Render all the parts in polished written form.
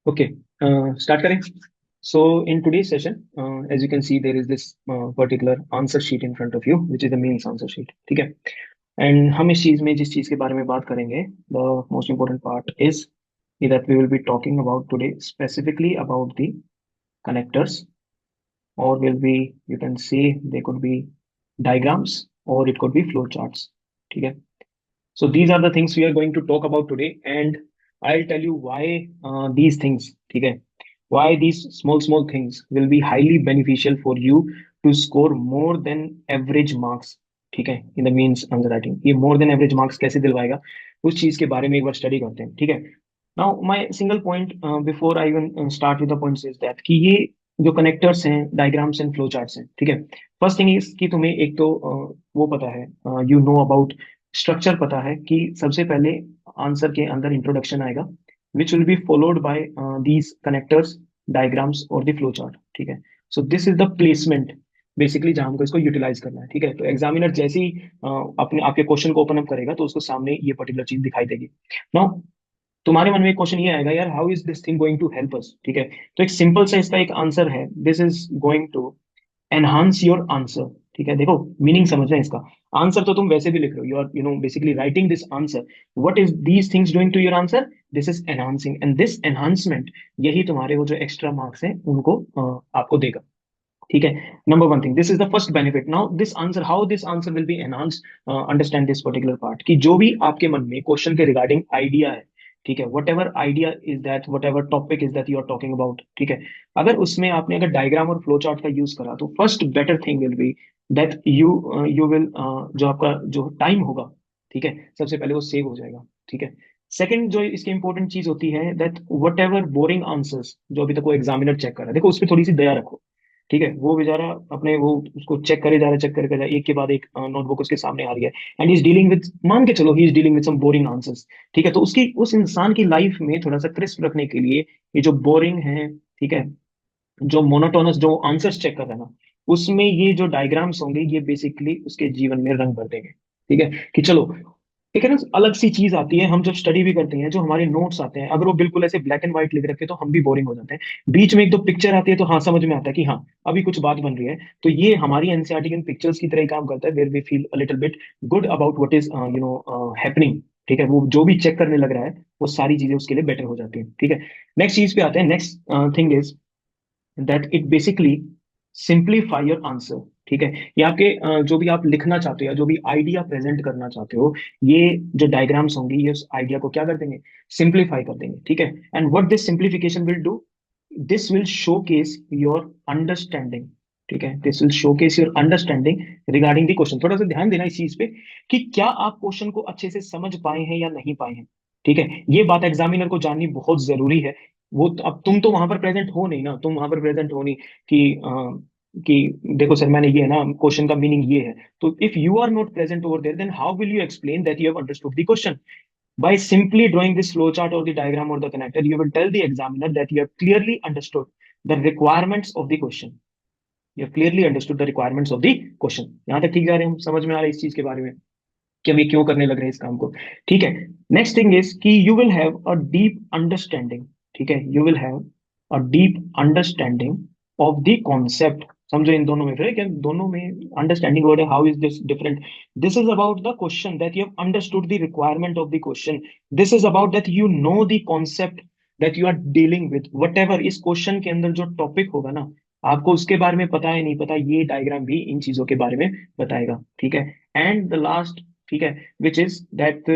Okay, start करें. So in today's session, as you can see, there is this particular answer sheet in front of you, which is the main answer sheet. ठीक है. And हम इस चीज में जिस चीज के बारे में बात करेंगे, the most important part is that we will be talking about today specifically about the connectors, or will be, you can say, they could be diagrams or it could be flow charts. ठीक है. So these are the things we are going to talk about today, and I'll tell you why these things, okay, why these small things will be highly beneficial for you to score more than average marks. ठीक है, in the means answer writing ये more than average marks कैसे दिलवाएगा, उस चीज के बारे में एक बार स्टडी करते हैं. ठीक है. Now my single point before I even start with the points is that कि ये जो कनेक्टर्स हैं, डायग्राम्स एंड फ्लो चार्ट्स हैं. ठीक है. फर्स्ट थिंग इज कि तुम्हें एक तो वो पता है, यू नो अबाउट स्ट्रक्चर, पता है कि सबसे पहले आंसर के अंदर इंट्रोडक्शन आएगा, विच will be followed by these connectors, diagrams और द फ्लो चार्ट. ठीक है. So this is the placement basically जहां हमको इसको यूटिलाइज करना है. ठीक है. तो एग्जामिनर जैसे ही अपने आपके क्वेश्चन को ओपन अप करेगा तो उसको सामने ये पर्टिकुलर चीज दिखाई देगी. नाउ तुम्हारे मन में एक क्वेश्चन ये आएगा, यार how is this thing going to help us. ठीक है. तो एक सिंपल सा इसका एक आंसर है, this is going to enhance your answer. ठीक है. देखो मीनिंग समझना है इसका. आंसर तो तुम वैसे भी लिख रहे हो, you are basically writing this answer. What is these things doing to your answer? This is enhancing, and this enhancement यही तुम्हारे वो जो एक्स्ट्रा मार्क्स हैं उनको आपको देगा. ठीक है. Number one thing, this is the first benefit. Now this answer, how this answer will be enhance, understand this particular part कि जो भी आपके मन में क्वेश्चन के रिगार्डिंग आइडिया है, ठीक है, whatever idea is that, whatever topic is that you are talking about. ठीक है. अगर उसमें आपने अगर डायग्राम और फ्लो चार्ट का यूज करा तो first better thing will be that you will, जो आपका जो टाइम होगा, ठीक है, सबसे पहले वो सेव हो जाएगा. ठीक है. सेकंड जो इसकी इंपॉर्टेंट चीज होती है that what ever boring answers जो अभी तक वो एग्जामिनर चेक कर रहा है, देखो उस पर थोड़ी सी दया रखो. ठीक है. वो बेचारा अपने वो उसको चेक करे जा रहा है, चेक करे जा रहा है, एक के बाद एक नोटबुक उसके सामने आ रही है, एंड इज डीलिंग विद, मान के चलो he is dealing with some boring answers. ठीक है. तो उसकी उस इंसान की लाइफ में थोड़ा सा क्रिस्प रखने के लिए ये जो बोरिंग है, ठीक है, जो मोनोटोनस जो आंसर्स चेक कर रहा है ना, उसमें ये जो डायग्राम्स होंगे ये बेसिकली उसके जीवन में रंग भर देंगे. ठीक है. कि चलो एक है ना अलग सी चीज आती है, हम जब स्टडी भी करते हैं, जो हमारे नोट्स आते हैं, अगर वो बिल्कुल ऐसे ब्लैक एंड व्हाइट लिख रखे तो हम भी बोरिंग हो जाते हैं. बीच में एक दो पिक्चर आती है तो हाँ समझ में आता है कि हाँ अभी कुछ बात बन रही है. तो ये हमारी एनसीईआरटी के पिक्चर्स की तरह ही काम करता है, where we feel a little bit good about what is happening. ठीक है. वो जो भी चेक करने लग रहा है वो सारी चीजें उसके लिए बेटर हो जाती है. ठीक है. नेक्स्ट चीज पे आते हैं. Next thing is that it basically simplify your answer. ठीक है. ये आपके जो भी आप लिखना चाहते हो या जो भी आइडिया प्रेजेंट करना चाहते हो, ये जो डायग्राम्स होंगे ये उस आइडिया को क्या कर देंगे, सिंप्लीफाई कर देंगे. ठीक है. And what this simplification will do, this will showcase your understanding. ठीक है. This will showcase your understanding regarding the question. थोड़ा सा ध्यान देना इस चीज पे कि क्या आप क्वेश्चन को अच्छे से समझ पाए हैं या नहीं पाए हैं. ठीक है. ये बात एग्जामिनर को जाननी बहुत जरूरी है. वो तो, अब तुम तो वहां पर प्रेजेंट हो नहीं ना, तुम वहां पर प्रेजेंट हो नहीं कि देखो सर मैंने ये है ना क्वेश्चन का मीनिंग ये है. तो if you are not present over there, then how will you explain that you have understood the question? By simply drawing this flowchart or the diagram or the connector, you will tell the examiner that you have clearly understood the requirements of the question. You have clearly understood the requirements of the question. यहाँ तक ठीक जा रहे हैं हम, समझ में आ रहा है इस चीज के बारे में कि हम ये क्यों करने लग रहे हैं इस काम को. ठीक है. नेक्स्ट थिंग इज कि you will have a deep understanding. ठीक है. You will have a deep understanding of the concept. समझो इन दोनों में फिर क्या दोनों में अंडरस्टैंडिंग वर्ड है, how is this different? This is about the question that you have understood the requirement of the question. This is about that you know the concept that you are dealing with. Whatever इस question के अंदर जो topic होगा ना, आपको उसके बारे में पता है नहीं पता, ये डायग्राम भी इन चीजों के बारे में बताएगा. ठीक है. एंड द लास्ट, ठीक है, which is that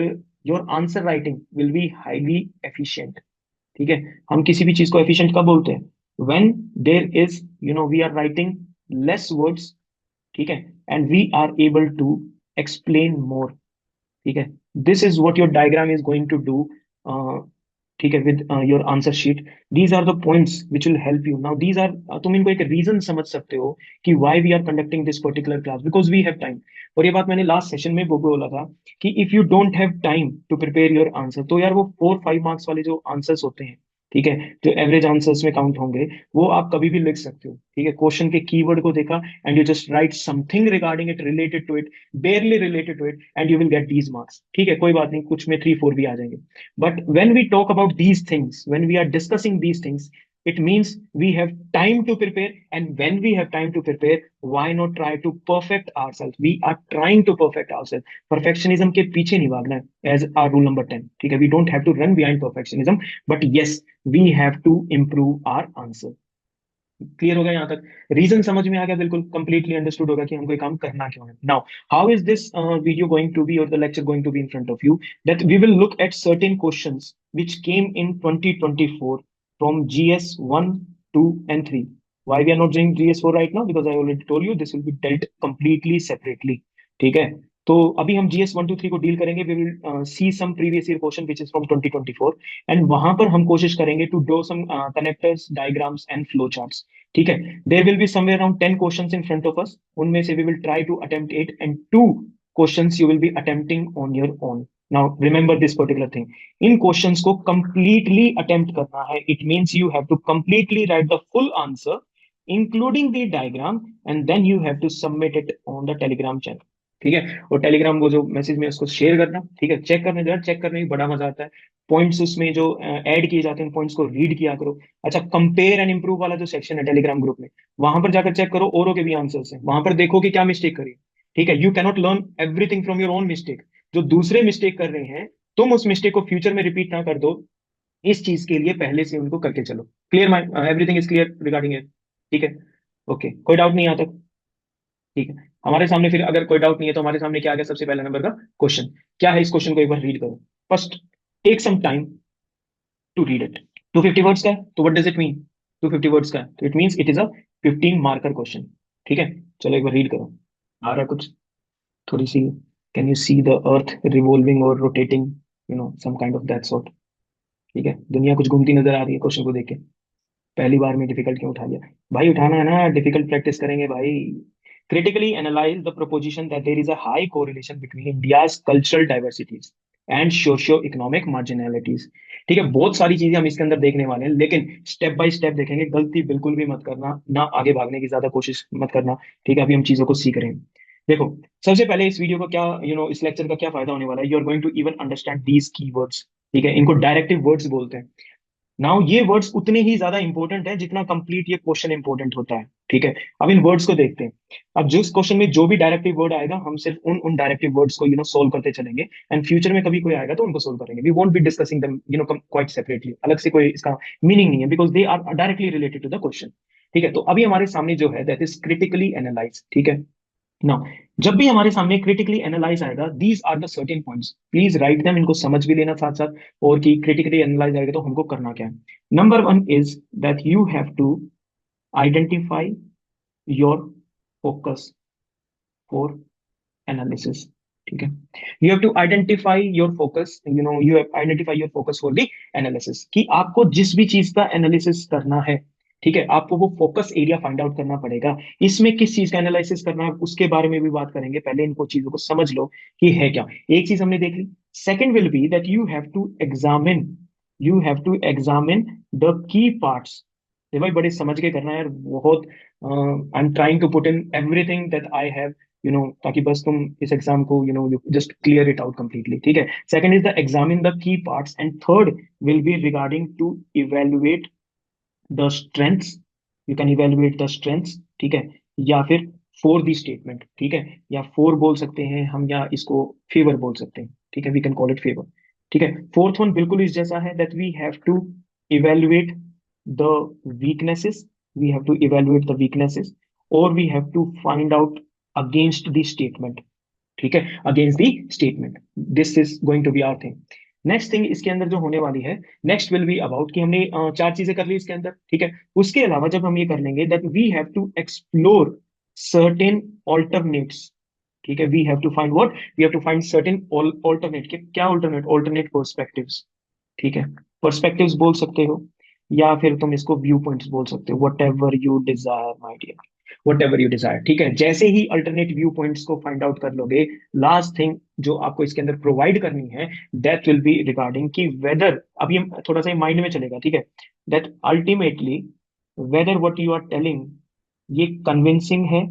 your answer writing will be highly efficient. ठीक है. हम किसी भी चीज को एफिशिएंट कब बोलते हैं? When there is, we are writing less words. ठीक है. And we are able to explain more. ठीक है. This is what your diagram is going to do. ठीक है. With your answer sheet, these are the points which will help you. Now these are, तुम इनको एक reason समझ सकते हो कि why we are conducting this particular class, because we have time. और ये बात मैंने लास्ट सेशन में वो बोला था कि if you don't have time to prepare your answer, तो यार वो 4-5 मार्क्स वाले जो आंसर्स होते हैं, ठीक है, जो एवरेज आंसर्स में काउंट होंगे वो आप कभी भी लिख सकते हो। ठीक है, क्वेश्चन के कीवर्ड को देखा and you just write something regarding it, related to it, barely related to it, and you will get these marks. ठीक है, कोई बात नहीं, कुछ में 3 4 भी आ जाएंगे। But when we talk about these things, when we are discussing these things, it means we have time to prepare, and when we have time to prepare, why not try to perfect ourselves? We are trying to perfect ourselves. Perfectionism के पीछे नहीं भागना है, as our rule number 10। ठीक है, we don't have to run behind perfectionism, but yes, we have to improve our answer। Clear हो गया यहाँ तक? रीजन समझ में आ गया, बिल्कुल कंप्लीटली अंडरस्टूड होगा कि हमको ये काम करना क्यों है। Now how is this video going to be, और the lecture going to be in front of you, that we will look at certain questions which came in 2024 from GS 1, 2 and 3। Why we are not doing GS 4 right now? Because I already told you this will be dealt completely separately। ठीक है, तो अभी हम GS 1 2 3 को deal करेंगे। We will see some previous year question which is from 2024, and वहां पर हम कोशिश करेंगे to draw some connectors, diagrams and flow charts. ठीक है, there will be somewhere around 10 questions in front of us. उनमें से we will try to attempt 8, and 2 questions you will be attempting on your own. Now remember this particular thing, इन questions को completely attempt करना है। It means you have to completely write the full answer including the diagram, and then you have to submit it on the Telegram channel. ठीक है, और Telegram वो जो message में उसको शेयर करना। ठीक है, चेक करने जरा, चेक करने में बड़ा मजा आता है। पॉइंट्स उसमें जो ऐड किए जाते हैं, पॉइंट्स को रीड किया करो। अच्छा, कंपेयर एंड इंप्रूव वाला जो सेक्शन है टेलीग्राम ग्रुप में, वहां पर जाकर चेक करो औरों के भी आंसर्स हैं, वहां पर देखो कि क्या मिस्टेक करी। ठीक है, you cannot learn everything from your own mistake. जो दूसरे मिस्टेक कर रहे हैं, तुम उस मिस्टेक को फ्यूचर में रिपीट ना कर दो, इस चीज के लिए पहले से उनको करके चलो। Clear, my everything is clear regarding it? ठीक है, ओके, कोई डाउट नहीं आता? ठीक है, हमारे सामने फिर अगर कोई डाउट नहीं है तो हमारे सामने क्या आ गया, सबसे पहला नंबर का क्वेश्चन क्या है, इस क्वेश्चन को एक बार रीड करो। First, take some time to read it. 250 words का है, तो what does it mean? 250 words का है तो it means it is a 15 marker question. ठीक है, चलो एक बार रीड करो। आ रहा कुछ? थोड़ी सी, can you see the earth revolving और rotating, some kind of that sort? ठीक है, दुनिया कुछ घूमती नजर आ रही है क्वेश्चन को देख के। पहली बार में डिफिकल्ट क्यों उठा लिया भाई? उठाना है ना, डिफिकल्ट प्रैक्टिस करेंगे भाई। Critically analyse the proposition that there is a high correlation between India's cultural diversities and socio economic marginalities. ठीक है, बहुत सारी चीजें हम इसके अंदर देखने वाले हैं, लेकिन स्टेप बाय स्टेप देखेंगे। गलती बिल्कुल भी मत करना, ना आगे भागने की ज्यादा कोशिश मत करना। ठीक है, अभी हम चीजों को सीख रहे हैं। देखो, सबसे पहले इस वीडियो का क्या, इस लेक्चर का क्या फायदा होने वाला है? You are going to even understand these key words. ठीक है, इनको डायरेक्टिव वर्ड्स बोलते हैं। नाउ ये वर्ड्स उतने ही ज्यादा इंपॉर्टेंट है जितना कंप्लीट ये क्वेश्चन इंपॉर्टेंट होता है। ठीक है, अब इन वर्ड्स को देखते हैं। अब जिस क्वेश्चन में जो भी डायरेक्टिव वर्ड आएगा, हम सिर्फ उन उन डायरेक्टिव वर्ड्स को सोल्व करते चलेंगे, एंड फ्यूचर में कभी कोई आएगा तो उनको सोल्व करेंगे। We won't be discussing them quite separately, अलग से कोई इसका मीनिंग नहीं है, because they are directly related to the question. ठीक है, तो अभी हमारे सामने जो है दैट इज क्रिटिकली एनालाइज। ठीक है, नाउ जब भी हमारे सामने क्रिटिकली एनालाइज आएगा, these are the certain points, please write them, इनको समझ भी लेना साथ साथ। और कि क्रिटिकली एनालाइज आएगा तो हमको करना क्या है। Number 1 is that you have to identify your focus for analysis. ठीक है, you have to identify your focus, you have identify your focus for the analysis, कि आपको जिस भी चीज का एनालिसिस करना है, ठीक है, आपको वो फोकस एरिया फाइंड आउट करना पड़ेगा। इसमें किस चीज का एनालिसिस करना है उसके बारे में भी बात करेंगे, पहले इनको चीजों को समझ लो कि है क्या। एक चीज हमने देख ली। Second will be that you have to examine the key parts. भाई बड़े समझ के करना है यार, बहुत। I am trying to put in everything that I have, ताकि बस तुम इस एग्जाम को you just clear it out completely. ठीक है, second is the examine the key parts, and third will be regarding to evaluate the strengths. You can evaluate the strengths. ठीक है, या फिर फॉर द स्टेटमेंट। ठीक है, या फोर बोल सकते हैं हम, या इसको फेवर बोल सकते हैं। ठीक है, we can call it favour. ठीक है, फोर्थ वन बिल्कुल इस जैसा है, that we have to evaluate the weaknesses. We have to evaluate the weaknesses, और we have to find out against the statement. ठीक है, against the statement, this is going to be our thing. Next thing इसके अंदर जो होने वाली है, next will be about कि हमने चार चीजें कर ली इसके अंदर। ठीक है, उसके अलावा जब हम ये कर लेंगे, that we have to explore certain alternates. ठीक है, we have to find what, we have to find certain alternate. क्या ऑल्टरनेट? Alternate perspectives. ठीक है, पर्सपेक्टिव्स बोल सकते हो, या फिर तुम इसको व्यू पॉइंट्स बोल सकते हो, whatever you desire my dear. Whatever you desire, ठीक है। जैसे ही अल्टरनेट व्यू पॉइंट्स को फाइंड आउट कर लोगे, लास्ट थिंग जो आपको इसके अंदर प्रोवाइड करनी है, दैट विल बी रिगार्डिंग कि वेदर, अब ये थोड़ा सा माइंड में चलेगा, ठीक है, that ultimately whether what you are telling ये कन्विंसिंग है,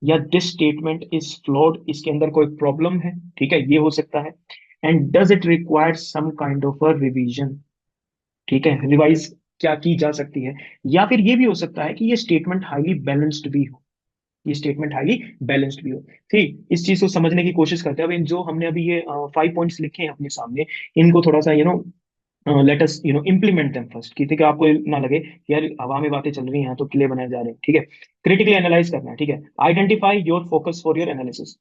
या दिस स्टेटमेंट इज फ्लॉड, इसके अंदर कोई प्रॉब्लम है, ठीक है, ये हो सकता है। And does it require some kind of a revision, ठीक है, रिवाइज क्या की जा सकती है। या फिर ये भी हो सकता है कि ये स्टेटमेंट हाईली बैलेंस्ड भी हो, ये स्टेटमेंट हाईली बैलेंस्ड भी हो। ठीक, इस चीज को समझने की कोशिश करते हैं। अब इन जो हमने अभी ये 5 पॉइंट्स लिखे हैं अपने सामने, इनको थोड़ा सा let us implement them first, कि ठीक है, आपको ना लगे कि यार हवा में बातें चल रही हैं तो किले बनाए जा रहे हैं, ठीक है। क्रिटिकली एनालाइज करना है, ठीक है। Identify your focus for your analysis.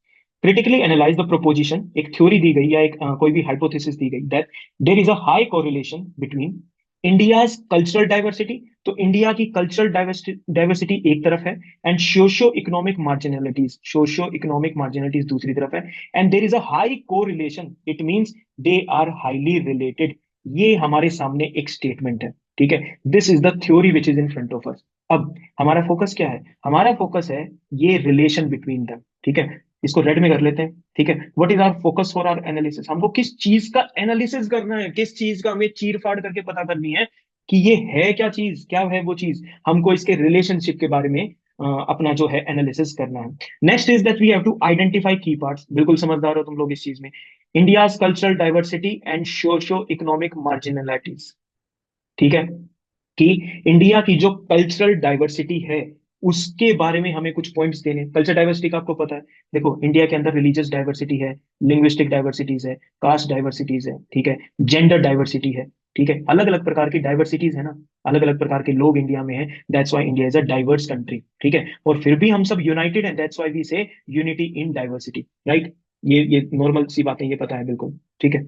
Critically analyse the proposition, एक थ्योरी दी गई या एक कोई भी हाइपोथेसिस दी गई, that there is a high correlation between India's cultural diversity, तो इंडिया की कल्चरल डाइवर्सिटी एक तरफ है, and socio economic marginalities, socio economic marginalities दूसरी तरफ है, and there is a high correlation, it means they are highly related. ये हमारे सामने एक स्टेटमेंट है, ठीक है। This is the theory which is in front of अस। अब हमारा फोकस क्या है? हमारा फोकस है ये रिलेशन बिटवीन them, ठीक है। इसको रेड में कर लेते हैं, ठीक है। What is our focus for our analysis, हमको किस चीज का एनालिसिस करना है, किस चीज का हमें चीर फाड़ करके पता करनी है कि ये है क्या चीज, क्या है वो चीज, हमको इसके रिलेशनशिप के बारे में अपना जो है एनालिसिस करना है। Next is that we have to identify key parts, बिल्कुल समझदार हो तुम लोग इस चीज में। India's cultural diversity and socio economic marginalities, ठीक है, कि इंडिया की जो कल्चरल डाइवर्सिटी है उसके बारे में हमें कुछ पॉइंट्स देने। कल्चर डाइवर्सिटी का आपको पता है, देखो इंडिया के अंदर रिलीजियस डाइवर्सिटी है, लिंग्विस्टिक डाइवर्सिटीज है, कास्ट डाइवर्सिटीज है, ठीक है, जेंडर डाइवर्सिटी है, ठीक है, अलग अलग प्रकार की डाइवर्सिटीज है ना, अलग अलग प्रकार के लोग इंडिया में है, that's why India is a diverse country, ठीक है। और फिर भी हम सब यूनाइटेड हैं, दैट्स व्हाई वी से यूनिटी इन डाइवर्सिटी, राइट। ये नॉर्मल सी बातें, ये पता है बिल्कुल, ठीक है।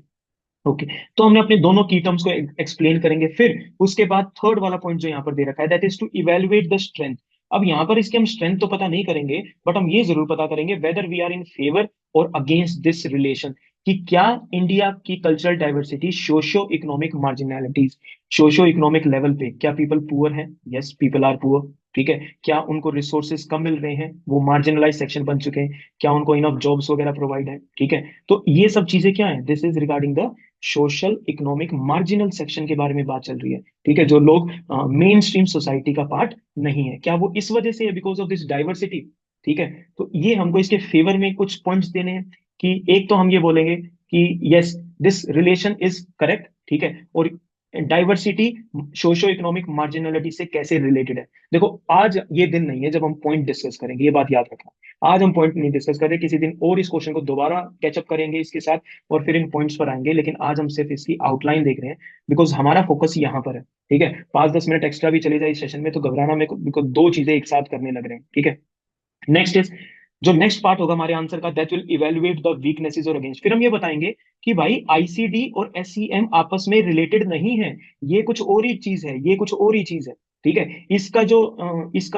ओके, तो हमने अपने दोनों की टर्म्स को एक्सप्लेन करेंगे, फिर उसके बाद थर्ड वाला पॉइंट जो यहाँ पर दे रखा है, that is to evaluate the strength. अब यहाँ पर इसके हम स्ट्रेंथ तो पता नहीं करेंगे, बट हम ये जरूर पता करेंगे whether we are in favour और अगेंस्ट दिस रिलेशन, कि क्या इंडिया की cultural diversity, socio economic marginalities, socio economic level पे क्या पीपल पुअर है? यस, पीपल आर पुअर, ठीक है। क्या उनको रिसोर्सेज कम मिल रहे हैं, वो मार्जिनलाइज सेक्शन बन चुके हैं? क्या उनको इनफ जॉब्स वगैरह प्रोवाइड है, ठीक है। तो ये सब चीजें क्या है, this is regarding the social economic marginal section के बारे में बात चल रही है, ठीक है, जो लोग मेन स्ट्रीम सोसाइटी का पार्ट नहीं है। क्या वो इस वजह से है, बिकॉज ऑफ दिस डाइवर्सिटी, ठीक है। तो ये हमको इसके फेवर में कुछ पॉइंट्स देने हैं, कि एक तो हम ये बोलेंगे कि yes, this relation is correct, ठीक है, और डाइवर्सिटी सोशो इकोनॉमिक मार्जिनलिटी से कैसे रिलेटेड है। देखो आज ये दिन नहीं है जब हम पॉइंट डिस्कस करेंगे, ये बात याद रखना। आज हम पॉइंट नहीं डिस्कस कर रहे, किसी दिन और इस क्वेश्चन को दोबारा कैचअप करेंगे इसके साथ, और फिर इन पॉइंट्स पर आएंगे, लेकिन आज हम सिर्फ इसकी आउटलाइन देख रहे हैं, बिकॉज हमारा फोकस यहाँ पर है, ठीक है। 5-10 मिनट एक्स्ट्रा भी चले जाए इस सेशन में तो घबराना, मेरे को बिकॉज दो चीजें एक साथ करने लग रहे हैं, ठीक है। नेक्स्ट इज, जो नेक्स्ट पार्ट होगा हमारे आंसर का, that will evaluate the weaknesses और अगेंस्ट। फिर हम ये बताएंगे कि भाई आईसीडी और एससीएम आपस में रिलेटेड नहीं है, ये कुछ और ही चीज है, ये कुछ और ही चीज है, ठीक है। इसका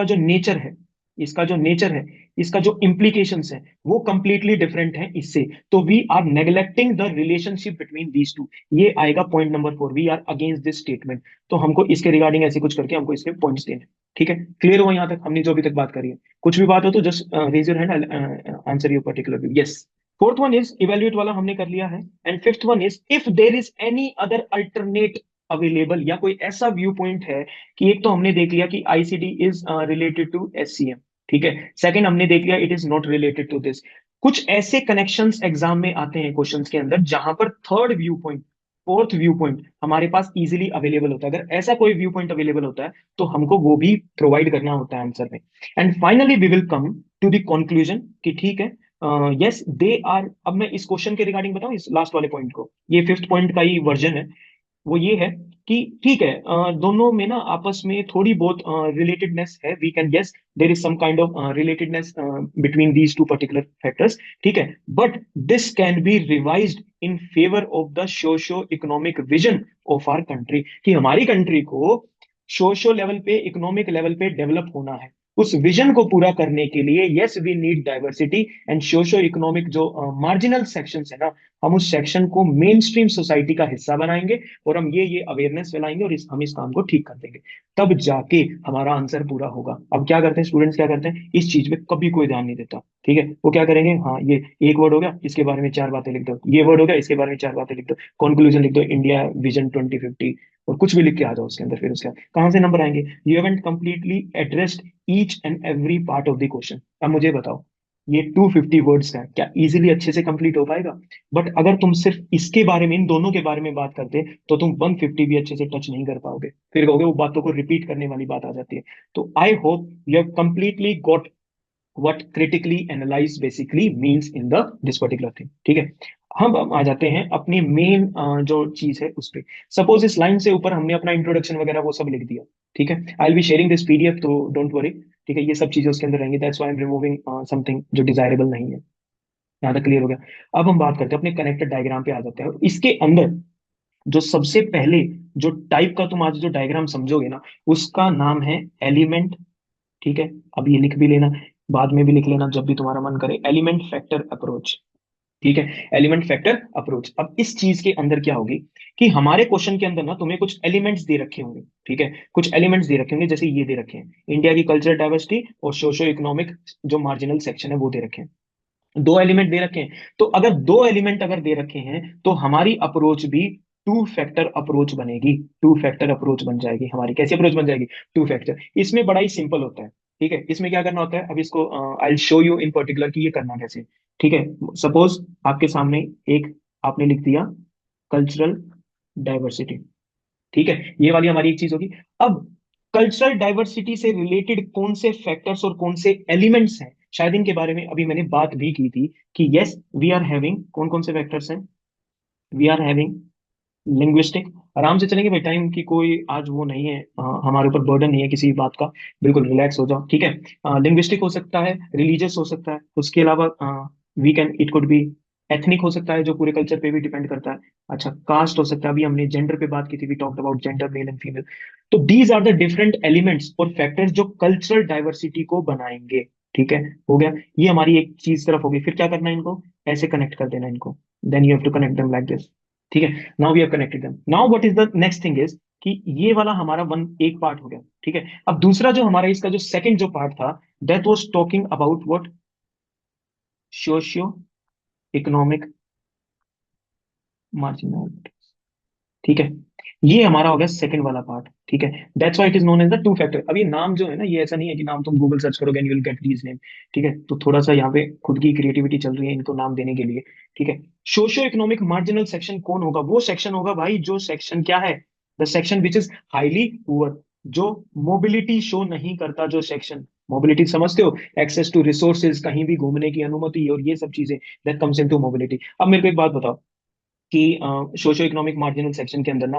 जो नेचर है, इसका जो नेचर है, इसका जो इम्प्लीकेशंस है, वो कंप्लीटली डिफरेंट है इससे। तो we are neglecting the relationship between these two, ये आएगा point number 4, we are against this statement. तो हमको इसके रिगार्डिंग ऐसे कुछ करके हमको इसके पॉइंट्स देने, ठीक है। क्लियर हुआ यहाँ तक हमने जो अभी तक बात करी है? कुछ भी बात हो तो just raise your hand, answer your particular view. Yes, fourth one is evaluate वाला हमने कर लिया है, and fifth one is if there is any other alternate available, या कोई ऐसा व्यू पॉइंट है कि एक तो हमने देख लिया कि ICD is related to SCM, ठीक है। सेकंड हमने देख लिया it is not related to this. कुछ ऐसे कनेक्शंस एग्जाम में आते हैं क्वेश्चंस के अंदर जहां पर third view point, fourth view point हमारे पास इजीली अवेलेबल होता है। अगर ऐसा कोई व्यू पॉइंट अवेलेबल होता है तो हमको वो भी प्रोवाइड करना होता है आंसर में। And finally we will come to the conclusion कि ठीक है, यस दे आर। अब मैं इस क्वेश्चन के रिगार्डिंग बताऊं, इस लास्ट वाले पॉइंट को, ये फिफ्थ पॉइंट का ही वर्जन है, वो ये है कि ठीक है, दोनों में ना आपस में थोड़ी बहुत रिलेटेडनेस है, we can guess there is some kind of relatedness between these two particular factors, ठीक है। But this can be revised in favour of the socio economic vision of our country, कि हमारी कंट्री को socio level पे, economic level पे develop होना है, उस विजन को पूरा करने के लिए yes we need diversity and socio economic जो मार्जिनल सेक्शंस है ना, हम उस सेक्शन को मेन स्ट्रीम सोसाइटी का हिस्सा बनाएंगे और हम ये अवेयरनेस फैलाएंगे और हम इस काम को ठीक कर देंगे, तब जाके हमारा आंसर पूरा होगा। अब क्या करते हैं स्टूडेंट्स, क्या करते हैं, इस चीज पे कभी कोई ध्यान नहीं देता। ठीक है, वो क्या करेंगे, हाँ ये एक वर्ड हो गया, इसके बारे में चार बातें लिख दो, ये वर्ड हो गया, इसके बारे में चार बातें लिख दो, कंक्लूजन लिख दो, इंडिया विजन 2050 और कुछ भी लिख के आ जाओ उसके अंदर। फिर उसका कहां से नंबर आएंगे? You haven't completely addressed each and every part of the question. अब मुझे बताओ, ये 250 वर्ड्स का है, क्या इजीली अच्छे से कंप्लीट हो पाएगा? बट अगर तुम सिर्फ इसके बारे में, इन दोनों के बारे में बात करते तो तुम 150 भी अच्छे से टच नहीं कर पाओगे, फिर कहोगे वो बातों को रिपीट करने वाली बात आ जाती है। तो I hope you have completely got what critically analyze basically means in the this particular thing। ठीक है, हम आ जाते हैं अपनी मेन जो चीज है उस पे। सपोज इस लाइन से ऊपर हमने अपना इंट्रोडक्शन वगैरह वो सब लिख दिया। ठीक है, आई will be sharing this PDF, तो डोंट वरी। ठीक है, ये सब चीजें उसके अंदर रहेंगी, that's why I am removing something जो डिजायरेबल नहीं है। यहाँ तक क्लियर हो गया? अब हम बात करते हैं अपने कनेक्टेड डायग्राम पे आ जाते हैं, और इसके अंदर जो सबसे पहले जो टाइप का तुम आज जो डायग्राम समझोगे ना, उसका नाम है एलिमेंट। ठीक है, अब ये लिख भी लेना, बाद में भी लिख लेना जब भी तुम्हारा मन करे, एलिमेंट फैक्टर अप्रोच। ठीक है, एलिमेंट फैक्टर अप्रोच। अब इस चीज के अंदर क्या होगी कि हमारे क्वेश्चन के अंदर ना तुम्हें कुछ एलिमेंट्स दे रखे होंगे। ठीक है, कुछ एलिमेंट्स दे रखे होंगे, जैसे ये दे रखे हैं, इंडिया की कल्चरल डाइवर्सिटी और सोशो इकोनॉमिक जो मार्जिनल सेक्शन है वो दे रखे हैं। दो एलिमेंट दे रखे हैं, तो अगर दो एलिमेंट अगर दे रखे हैं तो हमारी अप्रोच भी टू फैक्टर अप्रोच बनेगी। टू फैक्टर अप्रोच बन जाएगी हमारी। कैसी अप्रोच बन जाएगी? Two factor. इसमें बड़ा ही सिंपल होता है। ठीक है, इसमें क्या करना होता है, अब इसको I will show you in particular कि ये करना कैसे। ठीक है, सपोज आपके सामने एक आपने लिख दिया कल्चरल डाइवर्सिटी। ठीक है, ये वाली हमारी एक चीज होगी। अब कल्चरल डाइवर्सिटी से रिलेटेड कौन से फैक्टर्स और कौन से एलिमेंट्स हैं, शायद इनके बारे में अभी मैंने बात भी की थी कि यस वी आर हैविंग, कौन कौन से फैक्टर्स हैं, वी आर हैविंग लिंग्विस्टिक। आराम से चलेंगे भाई, टाइम की कोई आज वो नहीं है, हमारे ऊपर बर्डन नहीं है किसी भी बात का, बिल्कुल रिलैक्स हो जाओ। ठीक है, लिंग्विस्टिक हो सकता है, रिलीजियस हो सकता है, उसके अलावा we can it could be ethnic हो सकता है, जो पूरे कल्चर पे भी डिपेंड करता है। अच्छा, कास्ट हो सकता है, अभी हमने जेंडर पे बात की थी, we talked about gender, male and female. तो these are the different elements और फैक्टर्स जो कल्चरल डाइवर्सिटी को बनाएंगे। ठीक है, हो गया, ये हमारी एक चीज तरफ होगी। फिर क्या करना है, इनको ऐसे कनेक्ट कर देना इनको, then you have to connect them like this. ठीक है, now we have connected them. Now what is the next thing is कि ये वाला हमारा वन एक पार्ट हो गया। ठीक है, अब दूसरा जो हमारा इसका जो सेकंड जो पार्ट था, that was talking about what, socio economic marginal. ठीक है, ये हमारा हो गया सेकंड वाला पार्ट। ठीक है, that's why it is known as the two factor. अब ये नाम जो है ना, ये ऐसा नहीं है कि नाम तुम गूगल सर्च करोगे and you will get these name. ठीक है, तो थोड़ा सा यहाँ पे खुद की क्रिएटिविटी चल रही है इनको नाम देने के लिए। ठीक है, सोशियो इकोनॉमिक मार्जिनल सेक्शन कौन होगा? वो सेक्शन होगा भाई, जो सेक्शन क्या है, the section which is highly poor, जो मोबिलिटी शो नहीं करता, जो सेक्शन, मोबिलिटी समझते हो, एक्सेस टू रिसोर्सेज, कहीं भी घूमने की अनुमति और ये सब चीजें, दैट कम्स इनटू मोबिलिटी। अब मेरे को एक बात बताओ कि सोशो इकोनॉमिक मार्जिनल सेक्शन के अंदर ना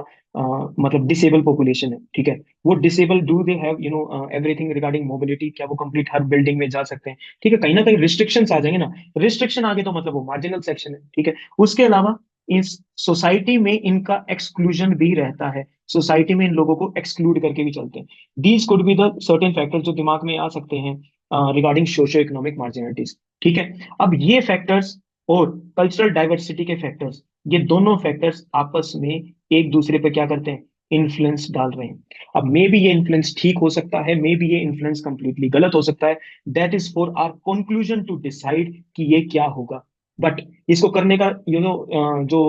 मतलब डिसेबल पॉपुलेशन है। ठीक है, वो disable do they have everything regarding mobility? क्या वो कंप्लीट हर बिल्डिंग में जा सकते हैं? ठीक है, कहीं ना कहीं रिस्ट्रिक्शंस आ जाएंगे ना, रिस्ट्रिक्शन आगे तो मतलब वो मार्जिनल सेक्शन है। ठीक है, उसके अलावा इस सोसाइटी में इनका एक्सक्लूजन भी रहता है, सोसाइटी में इन लोगों को एक्सक्लूड करके भी चलते हैं। These could be the certain factors जो दिमाग में आ सकते हैं रिगार्डिंग सोशो इकोनॉमिक मार्जिनलिटीज। ठीक है, अब ये फैक्टर्स और कल्चरल डाइवर्सिटी के फैक्टर्स, ये दोनों फैक्टर्स आपस में एक दूसरे पे क्या करते हैं, इन्फ्लुएंस डाल रहे हैं। अब मे बी ये इन्फ्लुएंस ठीक हो सकता है, मे बी ये इन्फ्लुएंस कंप्लीटली गलत हो सकता है, that is for our conclusion to decide कि ये क्या होगा। बट इसको करने का जो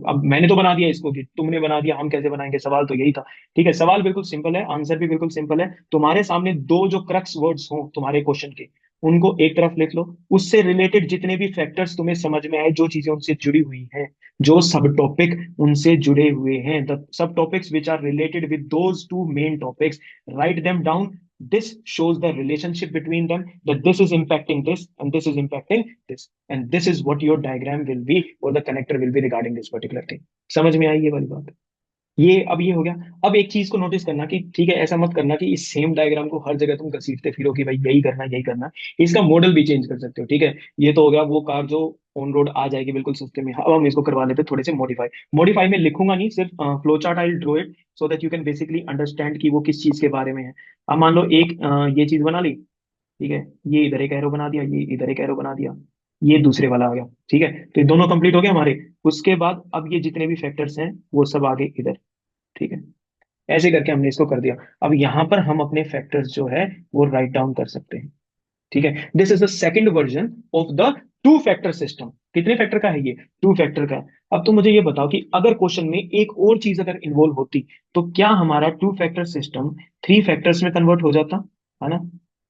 अब मैंने तो बना दिया इसको, कि तुमने बना दिया, हम कैसे बनाएंगे, सवाल तो यही था। ठीक है, सवाल बिल्कुल सिंपल है, आंसर भी बिल्कुल सिंपल है। तुम्हारे सामने दो जो क्रक्स वर्ड्स हो तुम्हारे क्वेश्चन के, उनको एक तरफ लिख लो, उससे रिलेटेड जितने भी फैक्टर्स तुम्हें समझ में आए, जो चीजें उनसे जुड़ी हुई हैं, जो सब टॉपिक उनसे जुड़े हुए हैं, the subtopics which are related with those two main topics, write them down. This shows the relationship between them, that this is impacting this and this is impacting this, and this is what your diagram will be or the connector will be regarding this particular thing। समझ में आई ये वाली बात? ये अब ये हो गया। अब एक चीज को नोटिस करना कि ठीक है, ऐसा मत करना कि इस सेम डायग्राम को हर जगह तुम घसीटते फिरो कि भाई यही करना यही करना। इसका मॉडल भी चेंज कर सकते हो। ठीक है, ये तो हो गया वो कार जो ऑन रोड आ जाएगी बिल्कुल सस्ते में। अब हम इसको करवा लेते हैं थोड़े से मॉडिफाई। मॉडिफाई में लिखूंगा नहीं, सिर्फ flow chart I draw it so that you can basically understand कि वो किस चीज के बारे में है। अब मान लो एक ये चीज बना ली, ठीक है, ये इधर एक एरो बना दिया, ये इधर एक एरो बना दिया, ये दूसरे वाला आ गया। ठीक है, तो ये दोनों कंप्लीट हो गए हमारे। उसके बाद अब ये जितने भी फैक्टर्स हैं वो सब आगे इधर। ठीक है, ऐसे करके हमने इसको कर दिया। अब यहाँ पर हम अपने फैक्टर्स जो है वो राइट डाउन कर सकते हैं। ठीक है, this is the second version of the two factor system. कितने फैक्टर का है ये? टू फैक्टर का है। अब तो मुझे ये बताओ कि अगर क्वेश्चन में एक और चीज अगर इन्वॉल्व होती तो क्या हमारा two factor system three factors में कन्वर्ट हो जाता? है ना?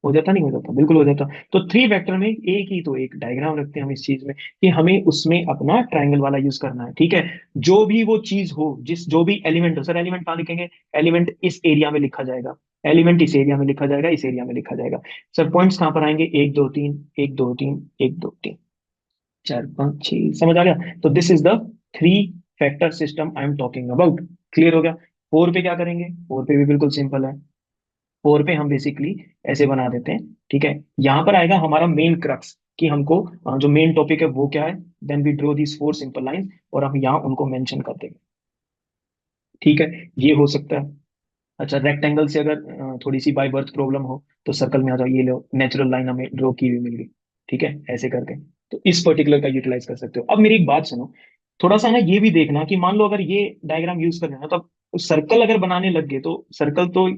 हो जाता, नहीं हो जाता? बिल्कुल हो जाता। तो थ्री फैक्टर में एक ही तो एक डायग्राम रखते हैं हम इस चीज में कि हमें उसमें अपना ट्रायंगल वाला यूज करना है। ठीक है, जो भी वो चीज हो, जिस जो भी एलिमेंट हो, सर एलिमेंट कहाँ लिखेंगे? एलिमेंट इस एरिया में लिखा जाएगा, एलिमेंट इस एरिया में लिखा जाएगा, इस एरिया में लिखा जाएगा। सर पॉइंट्स कहाँ पर आएंगे? एक दो तीन, एक दो तीन, एक दो तीन, चार पांच छह। समझ आ गया? तो this is the three factor system I am talking about. Clear हो गया? फोर पे क्या करेंगे? फोर पे भी बिल्कुल सिंपल है। फोर पे हम बेसिकली ऐसे बना देते हैं। ठीक है, यहाँ पर आएगा हमारा मेन क्रक्स कि हमको जो मेन टॉपिक है वो क्या है। Then we draw these four simple lines और हम यहाँ उनको मेंशन कर देंगे। ठीक है, ये हो सकता है। अच्छा, रेक्टेंगल से अगर थोड़ी सी बाय बर्थ प्रॉब्लम हो तो सर्कल में आ जाओ, ये लो नेचुरल लाइन हमें ड्रॉ की हुई मिल गई। ठीक है, ऐसे करके तो इस पर्टिकुलर का यूटिलाइज कर सकते हो। अब मेरी एक बात सुनो, थोड़ा सा ना ये भी देखना कि मान लो अगर ये डायग्राम यूज कर रहे हो ना, तो सर्कल अगर बनाने लग गए तो सर्कल तो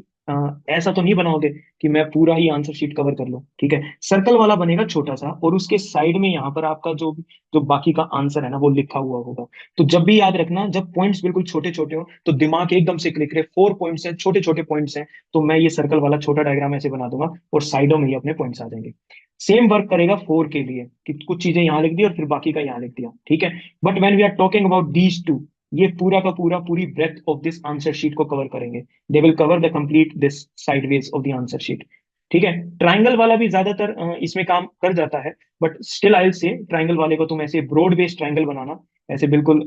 ऐसा तो नहीं बनाओगे कि मैं पूरा ही आंसर शीट कवर कर लूं। ठीक है, सर्कल वाला बनेगा छोटा सा और उसके साइड में यहाँ पर आपका जो जो बाकी का आंसर है ना वो लिखा हुआ होगा। तो जब भी याद रखना, जब पॉइंट्स बिल्कुल छोटे छोटे हो तो दिमाग एकदम से क्लिक रहे, फोर पॉइंट्स हैं, छोटे छोटे पॉइंट्स हैं, तो मैं ये सर्कल वाला छोटा डायग्राम ऐसे बना दूंगा और साइडों में ही अपने पॉइंट्स आ जाएंगे। सेम वर्क करेगा फोर के लिए कि कुछ चीजें यहाँ लिख दी और फिर बाकी का यहाँ लिख दिया। ठीक है, but when we are talking about these two, ये पूरा का पूरा पूरी breadth of this answer sheet को कवर करेंगे। They will cover the complete this sideways of the answer sheet. ठीक है, ट्राइंगल वाला भी ज्यादातर इसमें काम कर जाता है, but still I will say triangle वाले को तुम ऐसे ब्रॉड बेस्ड ट्राइंगल बनाना, ऐसे बिल्कुल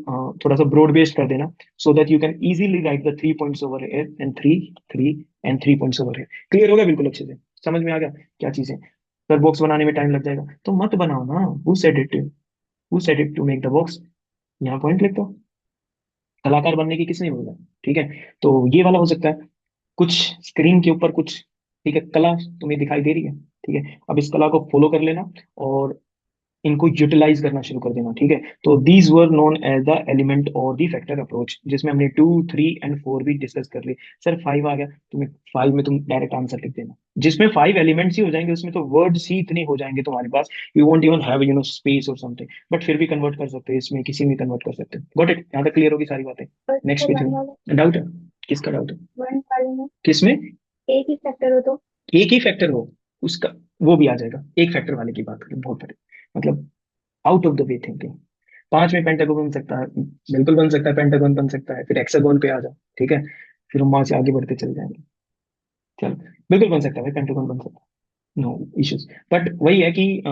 थोड़ा सा ब्रॉड बेस्ड कर देना, so that you can easily right the three points over here and three, three and three points over here. Clear हो गया बिल्कुल अच्छे से? समझ में आ गया क्या चीजें? सर बॉक्स बनाने में टाइम लग जाएगा तो मत बनाओ ना। Who said it? Who said it to make the box? यहाँ पॉइंट लिख दो। कलाकार बनने की किसने बोला? ठीक है, तो ये वाला हो सकता है। कुछ स्क्रीन के ऊपर कुछ, ठीक है, कला तुम्हें दिखाई दे रही है। ठीक है, अब इस कला को फॉलो कर लेना और इनको यूटिलाइज करना शुरू कर देना। ठीक है, तो these were known as the element और द फैक्टर अप्रोच, जिसमें हमने टू थ्री एंड फोर भी डिस्कस कर ली। सर फाइव आ गया, तुम्हें फाइव में तुम डायरेक्ट आंसर लिख देना। जिसमें फाइव एलिमेंट्स ही हो जाएंगे उसमें तो वर्ड्स ही इतने हो जाएंगे तुम्हारे पास, you won't even have space और समथिंग, बट फिर भी कन्वर्ट कर सकते हो, इसमें किसी में कन्वर्ट कर सकते हो। Got it? यहाँ तक क्लियर होगी सारी बातें? नेक्स्ट पे डाउट है? किसका डाउट है? किसमें? एक ही फैक्टर हो तो, एक ही फैक्टर हो उसका, वो भी आ जाएगा। एक फैक्टर वाले की बात करें, बहुत बड़ी, मतलब out of the way thinking. पांच में पेंटागन बन सकता है, बिल्कुल बन सकता है, पेंटागन बन सकता है, फिर हेक्सागोन पे आ जाओ। ठीक है, फिर हम वहां से आगे बढ़ते चल जाएंगे। चलो, बिल्कुल बन सकता है भाई, पेंटागन बन सकता है, नो इश्यूज। बट वही है कि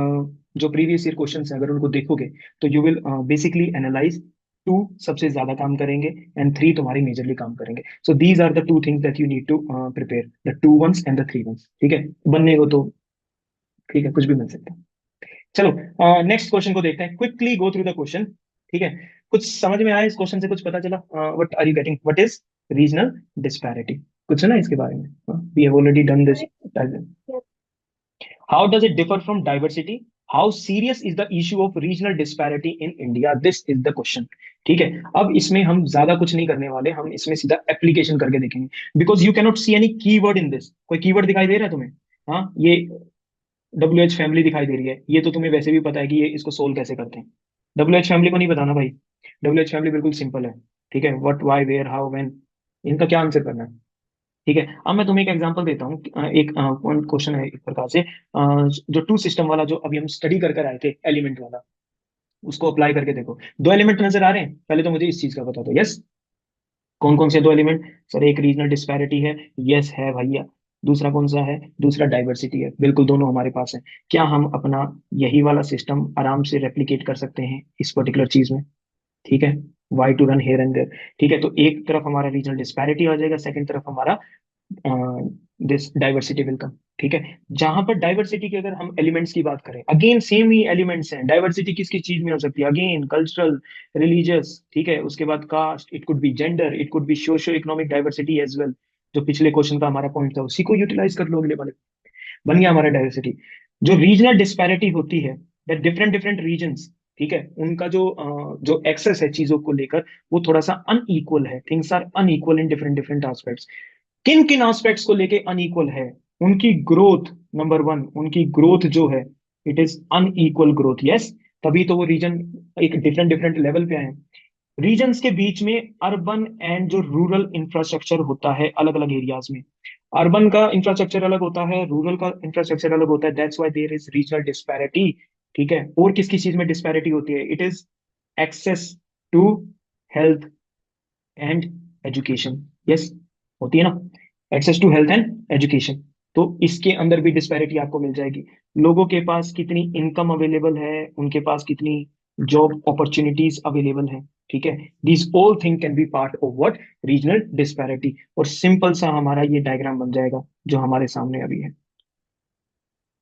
जो प्रीवियस ईयर क्वेश्चंस हैं अगर उनको देखोगे तो you will basically analyse two सबसे ज्यादा काम करेंगे एंड थ्री तुम्हारी मेजरली काम करेंगे। So these are the two things that you need to prepare, the two ones and the three ones. ठीक है, बनने को तो ठीक है कुछ भी बन सकता है। चलो नेक्स्ट क्वेश्चन को देखते हैं, quickly go through the question. ठीक है, कुछ समझ में आया इस क्वेश्चन से? कुछ पता चला? What are you getting? What is regional disparity? कुछ है ना इसके बारे में? We have already done this. How does it differ from diversity? How serious is the issue of regional disparity in India? This is the question. ठीक है, अब इसमें हम ज्यादा कुछ नहीं करने वाले, हम इसमें सीधा एप्लीकेशन करके देखेंगे, because you cannot see any keyword in this. कोई कीवर्ड दिखाई दे रहा है तुम्हें? हाँ, ये डब्ल्यू एच फैमिली दिखाई दे रही है, ये तो तुम्हें वैसे भी पता है कि ये इसको सोल्व कैसे करते हैं। डब्ल्यू एच फैमिली को नहीं बताना भाई, डब्ल्यू एच फैमिली बिल्कुल सिंपल है। ठीक है, what, why, where, how, when, इनका क्या आंसर करना है। ठीक है, अब मैं तुम्हें एक एग्जांपल देता हूँ। एक क्वेश्चन है एक प्रकार से, जो टू सिस्टम वाला जो अभी हम स्टडी कर कर आए थे, एलिमेंट वाला, उसको अप्लाई करके देखो। दो एलिमेंट नजर आ रहे हैं? पहले तो मुझे इस चीज का बता दो। यस, कौन कौन से दो एलिमेंट? सर एक रीजनल डिस्पैरिटी है, यस है भैया। दूसरा कौन सा है? दूसरा डाइवर्सिटी है, बिल्कुल दोनों हमारे पास है। क्या हम अपना यही वाला सिस्टम आराम से रेप्लिकेट कर सकते हैं इस पर्टिकुलर चीज में? ठीक है, why to run here and there. ठीक है, तो एक तरफ हमारा रीजनल डिस्पैरिटी आ जाएगा, सेकंड तरफ हमारा दिस डाइवर्सिटी विल कम। ठीक है, जहां पर डाइवर्सिटी की अगर हम एलिमेंट्स की बात करें, अगेन सेम ही एलिमेंट्स हैं। डाइवर्सिटी किस किस चीज में हो सकती है? अगेन कल्चरल, रिलीजियस, ठीक है, उसके बाद caste, it could be gender, it could be socio economic diversity as well. जो पिछले क्वेश्चन का हमारा पॉइंट था उसी को यूटिलाइज कर लो अगले वाले। बन गया हमारा डाइवर्सिटी। जो रीजनल डिस्पैरिटी होती है, दैट डिफरेंट डिफरेंट रीजन्स, ठीक है, उनका जो एक्सेस है चीजों को लेकर, वो थोड़ा सा अनइक्वल है। Things are unequal in different different aspects. किन किन एस्पेक्ट्स को लेके अनइक्वल है? उनकी ग्रोथ, नंबर वन, उनकी ग्रोथ जो है, it is unequal growth, yes. तभी तो वो रीजन एक डिफरेंट डिफरेंट लेवल पे आए। रीजन्स के बीच में अर्बन एंड जो रूरल इंफ्रास्ट्रक्चर होता है अलग अलग एरियाज में, अर्बन का इंफ्रास्ट्रक्चर अलग होता है, रूरल का इंफ्रास्ट्रक्चर अलग होता है, that's why there is regional disparity. ठीक है, और किसकी चीज में डिस्पैरिटी होती है? It is access to health and education, yes, होती है ना, access to health and education. तो इसके अंदर भी डिस्पैरिटी आपको मिल जाएगी। लोगों के पास कितनी इनकम अवेलेबल है, उनके पास कितनी जॉब अपॉर्चुनिटीज अवेलेबल है, ठीक है, this all thing can be part of what, regional disparity. और सिंपल सा हमारा ये डायग्राम बन जाएगा जो हमारे सामने अभी है,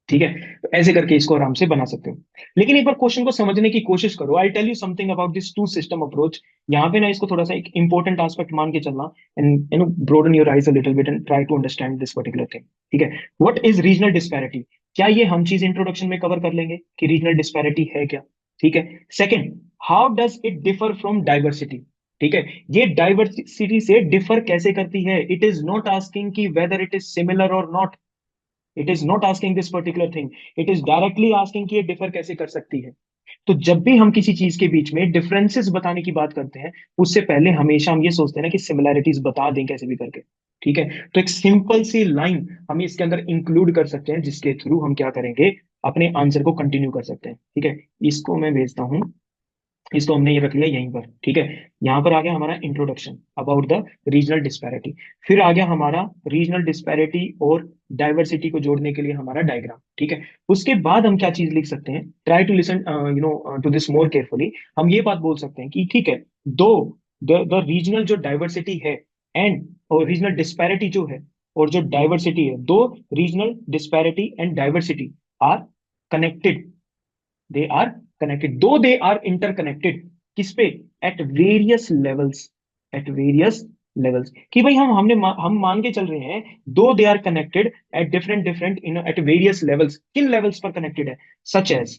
ठीक है। तो ऐसे करके इसको आराम से बना सकते हो। लेकिन एक बार क्वेश्चन को समझने की कोशिश करो। I tell you something about this two system approach. यहाँ पे ना इसको थोड़ा सा एक इंपॉर्टेंट एस्पेक्ट मान के चलना, and broaden your eyes a little bit and try to understand this particular thing, ठीक है। What is regional disparity? क्या ये हम चीज इंट्रोडक्शन में कवर कर लेंगे कि रीजनल डिस्पैरिटी है क्या, ठीक है। Second, how does it differ from diversity? ठीक है, ये डाइवर्सिटी से डिफर कैसे करती है? इट इज नॉट आस्किंग कि वेदर इट इज सिमिलर और not, it is not asking this particular thing, it is directly asking कि ये डिफर कैसे कर सकती है। तो जब भी हम किसी चीज के बीच में डिफरेंसेस बताने की बात करते हैं, उससे पहले हमेशा हम ये सोचते हैं ना कि सिमिलैरिटीज बता दें कैसे भी करके, ठीक है। तो एक सिंपल सी लाइन हम इसके अंदर इंक्लूड कर सकते हैं, जिसके थ्रू हम क्या करेंगे, अपने आंसर को कंटिन्यू कर सकते हैं, ठीक है। इसको मैं भेजता हूं, इसको हमने ये रख लिया यहीं पर, ठीक है। यहाँ पर आ गया हमारा introduction about the regional disparity. फिर आ गया हमारा रीजनल डिस्पैरिटी और डाइवर्सिटी को जोड़ने के लिए हमारा डायग्राम, ठीक है। उसके बाद हम क्या चीज लिख सकते हैं, try to listen to this more carefully. हम ये बात बोल सकते हैं कि ठीक है, दो द रीजनल जो डाइवर्सिटी है एंड, और रीजनल डिस्पैरिटी जो है और जो डाइवर्सिटी है, though regional disparity and diversity are connected, they are connected, though they are interconnected. किस पे? At various levels, at various levels. कि भाई हम मान के चल रहे हैं, though they are connected at different different in at various levels. किन लेवल्स पर कनेक्टेड है? सच एज,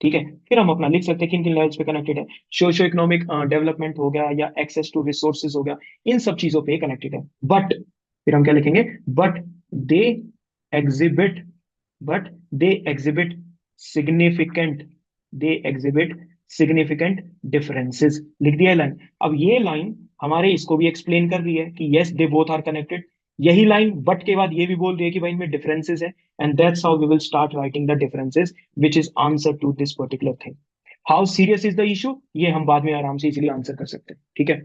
ठीक है, फिर हम अपना लिख सकते हैं किन किन लेवल्स पे कनेक्टेड है। सोशो इकोनॉमिक डेवलपमेंट हो गया या एक्सेस टू रिसोर्सेज हो गया, इन सब चीजों पे कनेक्टेड है। बट फिर हम क्या लिखेंगे, but they exhibit, but they exhibit significant, they exhibit significant differences. लिख दिया लाइन। अब ये लाइन हमारे इसको भी एक्सप्लेन कर रही है कि yes they both are connected. यही लाइन बट के बाद ये भी बोल रही है कि भाई इनमें डिफरेंसेस है, and that's how we will start writing the differences which is answer to this particular thing. How serious is the issue? ये हम बाद में आराम से इजीली आंसर कर सकते हैं, ठीक है।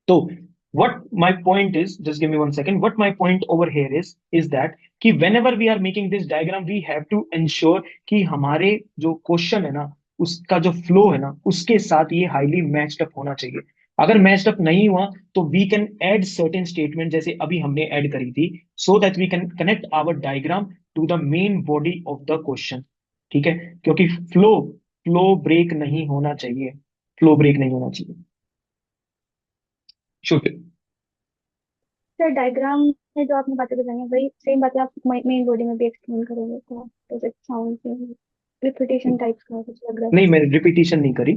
तो what my point is, just give me 1 second, what my point over here is that कि whenever we are making this diagram we have to ensure कि हमारे जो क्वेश्चन है ना, उसका जो फ्लो है ना, उसके साथ ये हाईली मैच्ड अप होना चाहिए। अगर मैच्ड अप नहीं हुआ तो we can add certain statement, जैसे अभी हमने ऐड करी थी, so that we can connect our diagram to the main body of the question, ठीक है। क्योंकि फ्लो फ्लो ब्रेक नहीं होना चाहिए, फ्लो ब्रेक नहीं होना चाहिए, शुड। सर डायग्राम में जो आपने बातें बताई हैं वही सेम बातें आप मेन बॉडी में भी एक्सप्लेन करोगे, तो does it sound repetition types का कुछ लग रहा है? नहीं, मैंने रिपीटिशन नहीं करी।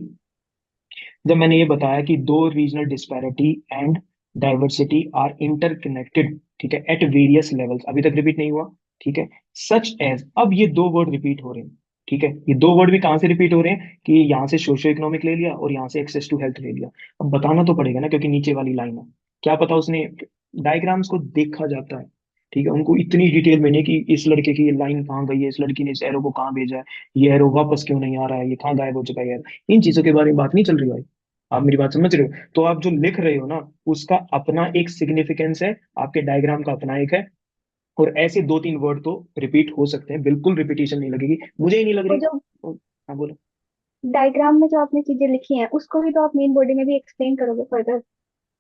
जब मैंने ये बताया कि दो regional disparity and diversity are interconnected, ठीक है, एट वेरियस लेवल्स, अभी तक रिपीट नहीं हुआ, ठीक है। सच एज, अब ये दो वर्ड रिपीट हो रहे हैं, ठीक है। ये दो वर्ड भी कहाँ से रिपीट हो रहे हैं कि यहाँ से सोशो इकोनॉमिक ले लिया और यहाँ से एक्सेस टू हेल्थ ले लिया। अब बताना तो पड़ेगा ना, क्योंकि नीचे वाली लाइन है, क्या पता उसने डायग्राम्स को देखा जाता है, ठीक है, उनको इतनी डिटेल में नहीं कि इस लड़के की ये लाइन कहाँ गई है, इस लड़की ने इस एरो को कहाँ भेजा है, ये एरो वापस क्यों नहीं आ रहा है, ये कहाँ गायब हो चुका है, इन चीजों के बारे में बात नहीं चल रही भाई। आप मेरी बात समझ रहे हो? तो आप जो लिख रहे हो ना, उसका अपना एक सिग्निफिकेंस है, आपके डायग्राम का अपना एक है। और ऐसे दो तीन वर्ड तो रिपीट हो सकते हैं, बिल्कुल रिपीटेशन नहीं लगेगी, मुझे ही नहीं लग वो रही। जो हाँ बोलो। डायग्राम में जो आपने चीजें लिखी हैं उसको भी तो आप मेन बॉडी में भी एक्सप्लेन करोगे फर्दर।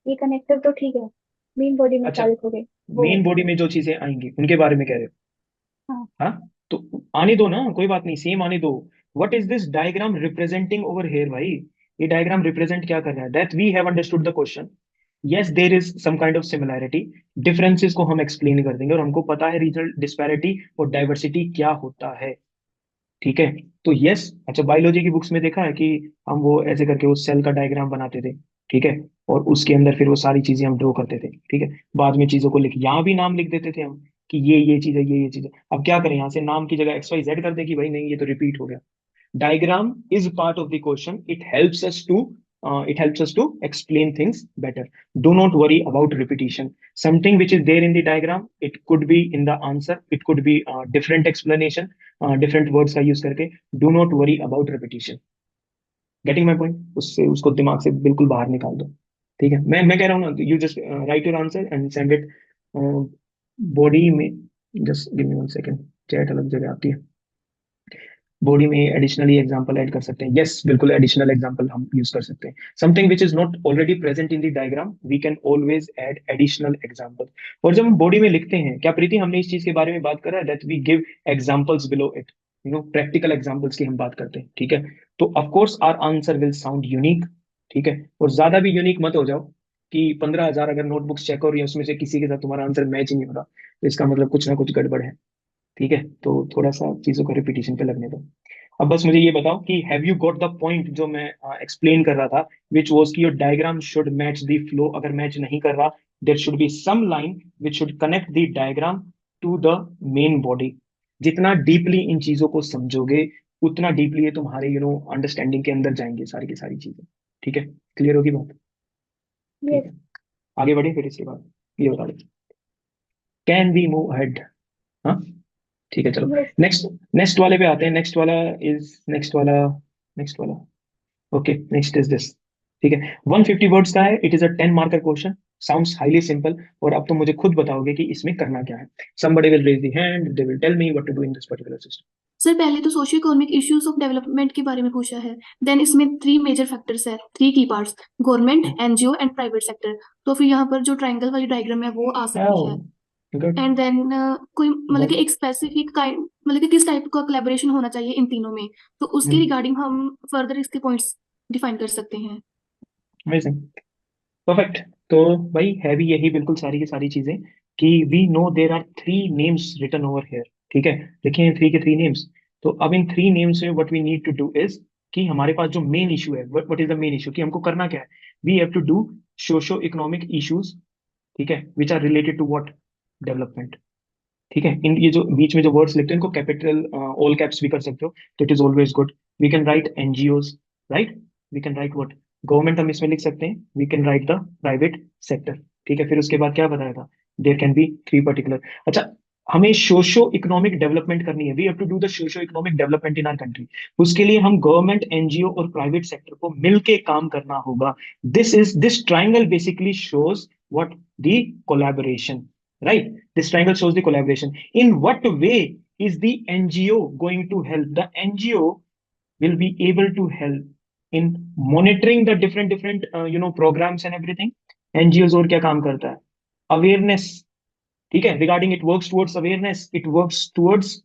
ये कनेक्टर तो ठीक है, मेन बॉडी में अच्छा, क्या लिखोगे वो? मेन बॉडी में जो चीजें आएंगी उनके बारे में कह रहे हाँ। हो? हाँ, तो आने दो ना, कोई बात नहीं, सेम आने दो। What is this diagram representing over here भाई? ये डायग्राम रिप्रेजेंट क्या कर रहा है? That we have understood the question, yes there is some kind of similarity, differences को हम एक्सप्लेन कर देंगे और हमको पता है रीजनल डिस्पैरिटी और डाइवर्सिटी क्या होता है। ठीक है, तो यस, अच्छा बायोलॉजी की बुक्स में देखा है कि हम वो ऐसे करके वो सेल का डायग्राम बनाते थे। ठीक है, और उसके अंदर फिर वो सारी चीजें हम ड्रॉ करते थे। ठीक है, बाद में चीजों को लिख, यहाँ भी नाम लिख देते थे हम कि ये चीज है, ये चीज है। अब क्या करें, यहाँ से नाम की जगह एक्स वाई जेड कर दे कि भाई नहीं ये तो रिपीट हो गया। Diagram is part of the question. It helps us to explain things better. Do not worry about repetition. Something which is there in the diagram, it could be in the answer, it could be different explanation, different words का use करके. Do not worry about repetition. Getting my point? उससे उसको दिमाग से बिल्कुल बाहर निकाल दो। ठीक है, मैं कह रहा हूँ ना, you just write your answer and send it body में। Just give me 1 second, chat अलग जगह आती है। बॉडी में एडिशनली एग्जांपल ऐड कर सकते हैं। यस बिल्कुल, एडिशनल एग्जांपल हम यूज कर सकते हैं। Something which is not already present in the diagram, we can always add additional example. और जब हम बॉडी में लिखते हैं, क्या प्रीति हमने इस चीज के बारे में बात करा है that we give examples below it, practical examples की हम बात करते हैं। ठीक है, तो of course our answer will sound unique. ठीक है, और ज्यादा भी यूनिक मत हो जाओ कि 15,000 अगर नोटबुक्स चेक हो रही है उसमें से किसी के साथ तुम्हारा आंसर मैच ही नहीं हो रहा, तो इसका मतलब कुछ ना कुछ गड़बड़ है। ठीक है, तो थोड़ा सा चीजों को रिपीटिशन पे लगने दो। अब बस मुझे ये बताओ कि have you got the point जो मैं एक्सप्लेन कर रहा था, विच वॉज की your diagram should match the flow. अगर मैच नहीं कर रहा, there should be some line which should connect the diagram to the main body. जितना डीपली इन चीजों को समझोगे, उतना डीपली ये तुम्हारे अंडरस्टैंडिंग के अंदर जाएंगे सारी की सारी चीजें। ठीक है, क्लियर होगी बात? ठीक यस। है, आगे बढ़े फिर इसके बाद ये बता दो, कैन वी मूव अहेड? हाँ, ठीक है, चलो यस। नेक्स्ट। नेक्स्ट वाले पे आते हैं। नेक्स्ट वाला ओके, नेक्स्ट इज दिस। ठीक है, 150 वर्ड्स का है। It is a 10 marker question. Sounds highly simple. और अब तुम मुझे खुद बताओगे कि इसमें करना क्या है। somebody will raise the hand, they will tell me what to do in this particular system. Sir पहले तो socio economic issues of development के बारे में पूछा है। देन इसमें 3 मेजर फैक्टर्स है, 3 की parts, government, NGO and private sector. तो फिर यहाँ पर जो ट्रायंगल वाली डायग्राम है वो आ सकती है। Oh, good. एंड देन कोई मतलब कि Good. एक स्पेसिफिक काइंड, मतलब कि किस टाइप का कोलैबोरेशन होना चाहिए इन तीनों में, तो उसके Hmm. रिगार्डिंग हम फर्दर इसके पॉइंट्स डिफाइन कर सकते हैं। Amazing. परफेक्ट। तो भाई है भी यही बिल्कुल सारी की सारी चीजें कि we know there are 3 names written over here. ठीक है, लिखे हैं 3 के 3 नेम्स। तो अब इन 3 नेम्स में what we need to do is कि हमारे पास जो मेन इशू है, what is the main issue, कि हमको करना क्या है। We have to do socio economic issues. ठीक है, which are related to what, development. ठीक है, इन ये जो बीच में जो वर्ड्स लिखते हैं इनको कैपिटल ऑल कैप्स भी कर सकते हो, तो it is always good. We can write NGOs, right. We can write what, government हम इसमें लिख सकते हैं। We can write the private sector. ठीक है, फिर उसके बाद क्या बताया था, देयर कैन बी 3 पर्टिकुलर। अच्छा, हमें सोशो इकोनॉमिक डेवलपमेंट करनी है। We have to do the socio economic development in our country. उसके लिए हम गवर्नमेंट, एनजीओ और प्राइवेट सेक्टर को मिलके काम करना होगा। This triangle basically shows what, the collaboration, right? This triangle shows the collaboration. In what way is the NGO going to help? The NGO will be able to help in monitoring the different programs and everything. NGOs और क्या काम करता है, awareness. ठीक है, regarding it works towards awareness, it works towards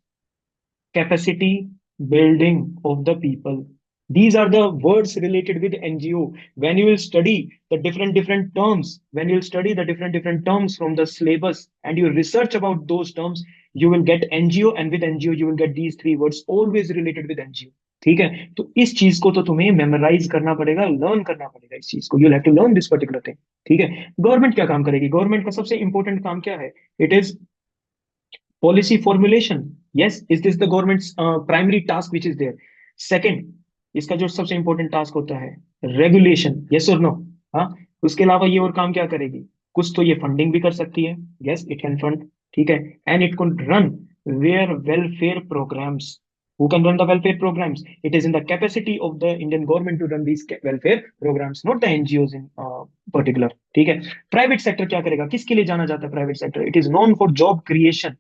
capacity building of the people. These are the words related with NGO. When you will study the different terms, when you will study the different terms from the syllabus and you research about those terms, you will get NGO, and with NGO you will get these 3 words always related with NGO. ठीक है, तो इस चीज को तो तुम्हें memorise करना पड़ेगा, लर्न करना पड़ेगा इस चीज को। You have to learn this particular thing. ठीक है, गवर्नमेंट क्या काम करेगी, गवर्नमेंट का सबसे इंपॉर्टेंट काम क्या है, it is policy formulation. Yes, is this the government's primary task which is there? Second, इसका जो सबसे इंपॉर्टेंट टास्क होता है, रेगुलेशन। यस और नो? हाँ, उसके अलावा ये और काम क्या करेगी, कुछ तो ये फंडिंग भी कर सकती है। Yes, it can fund. ठीक है, and it can run where welfare programs. Who can run the welfare programs? It is in the capacity of the Indian government to run these welfare programs, not the NGOs in particular. ठीक है, private sector क्या करेगा, किसके लिए जाना जाता है private sector, it is known for job creation.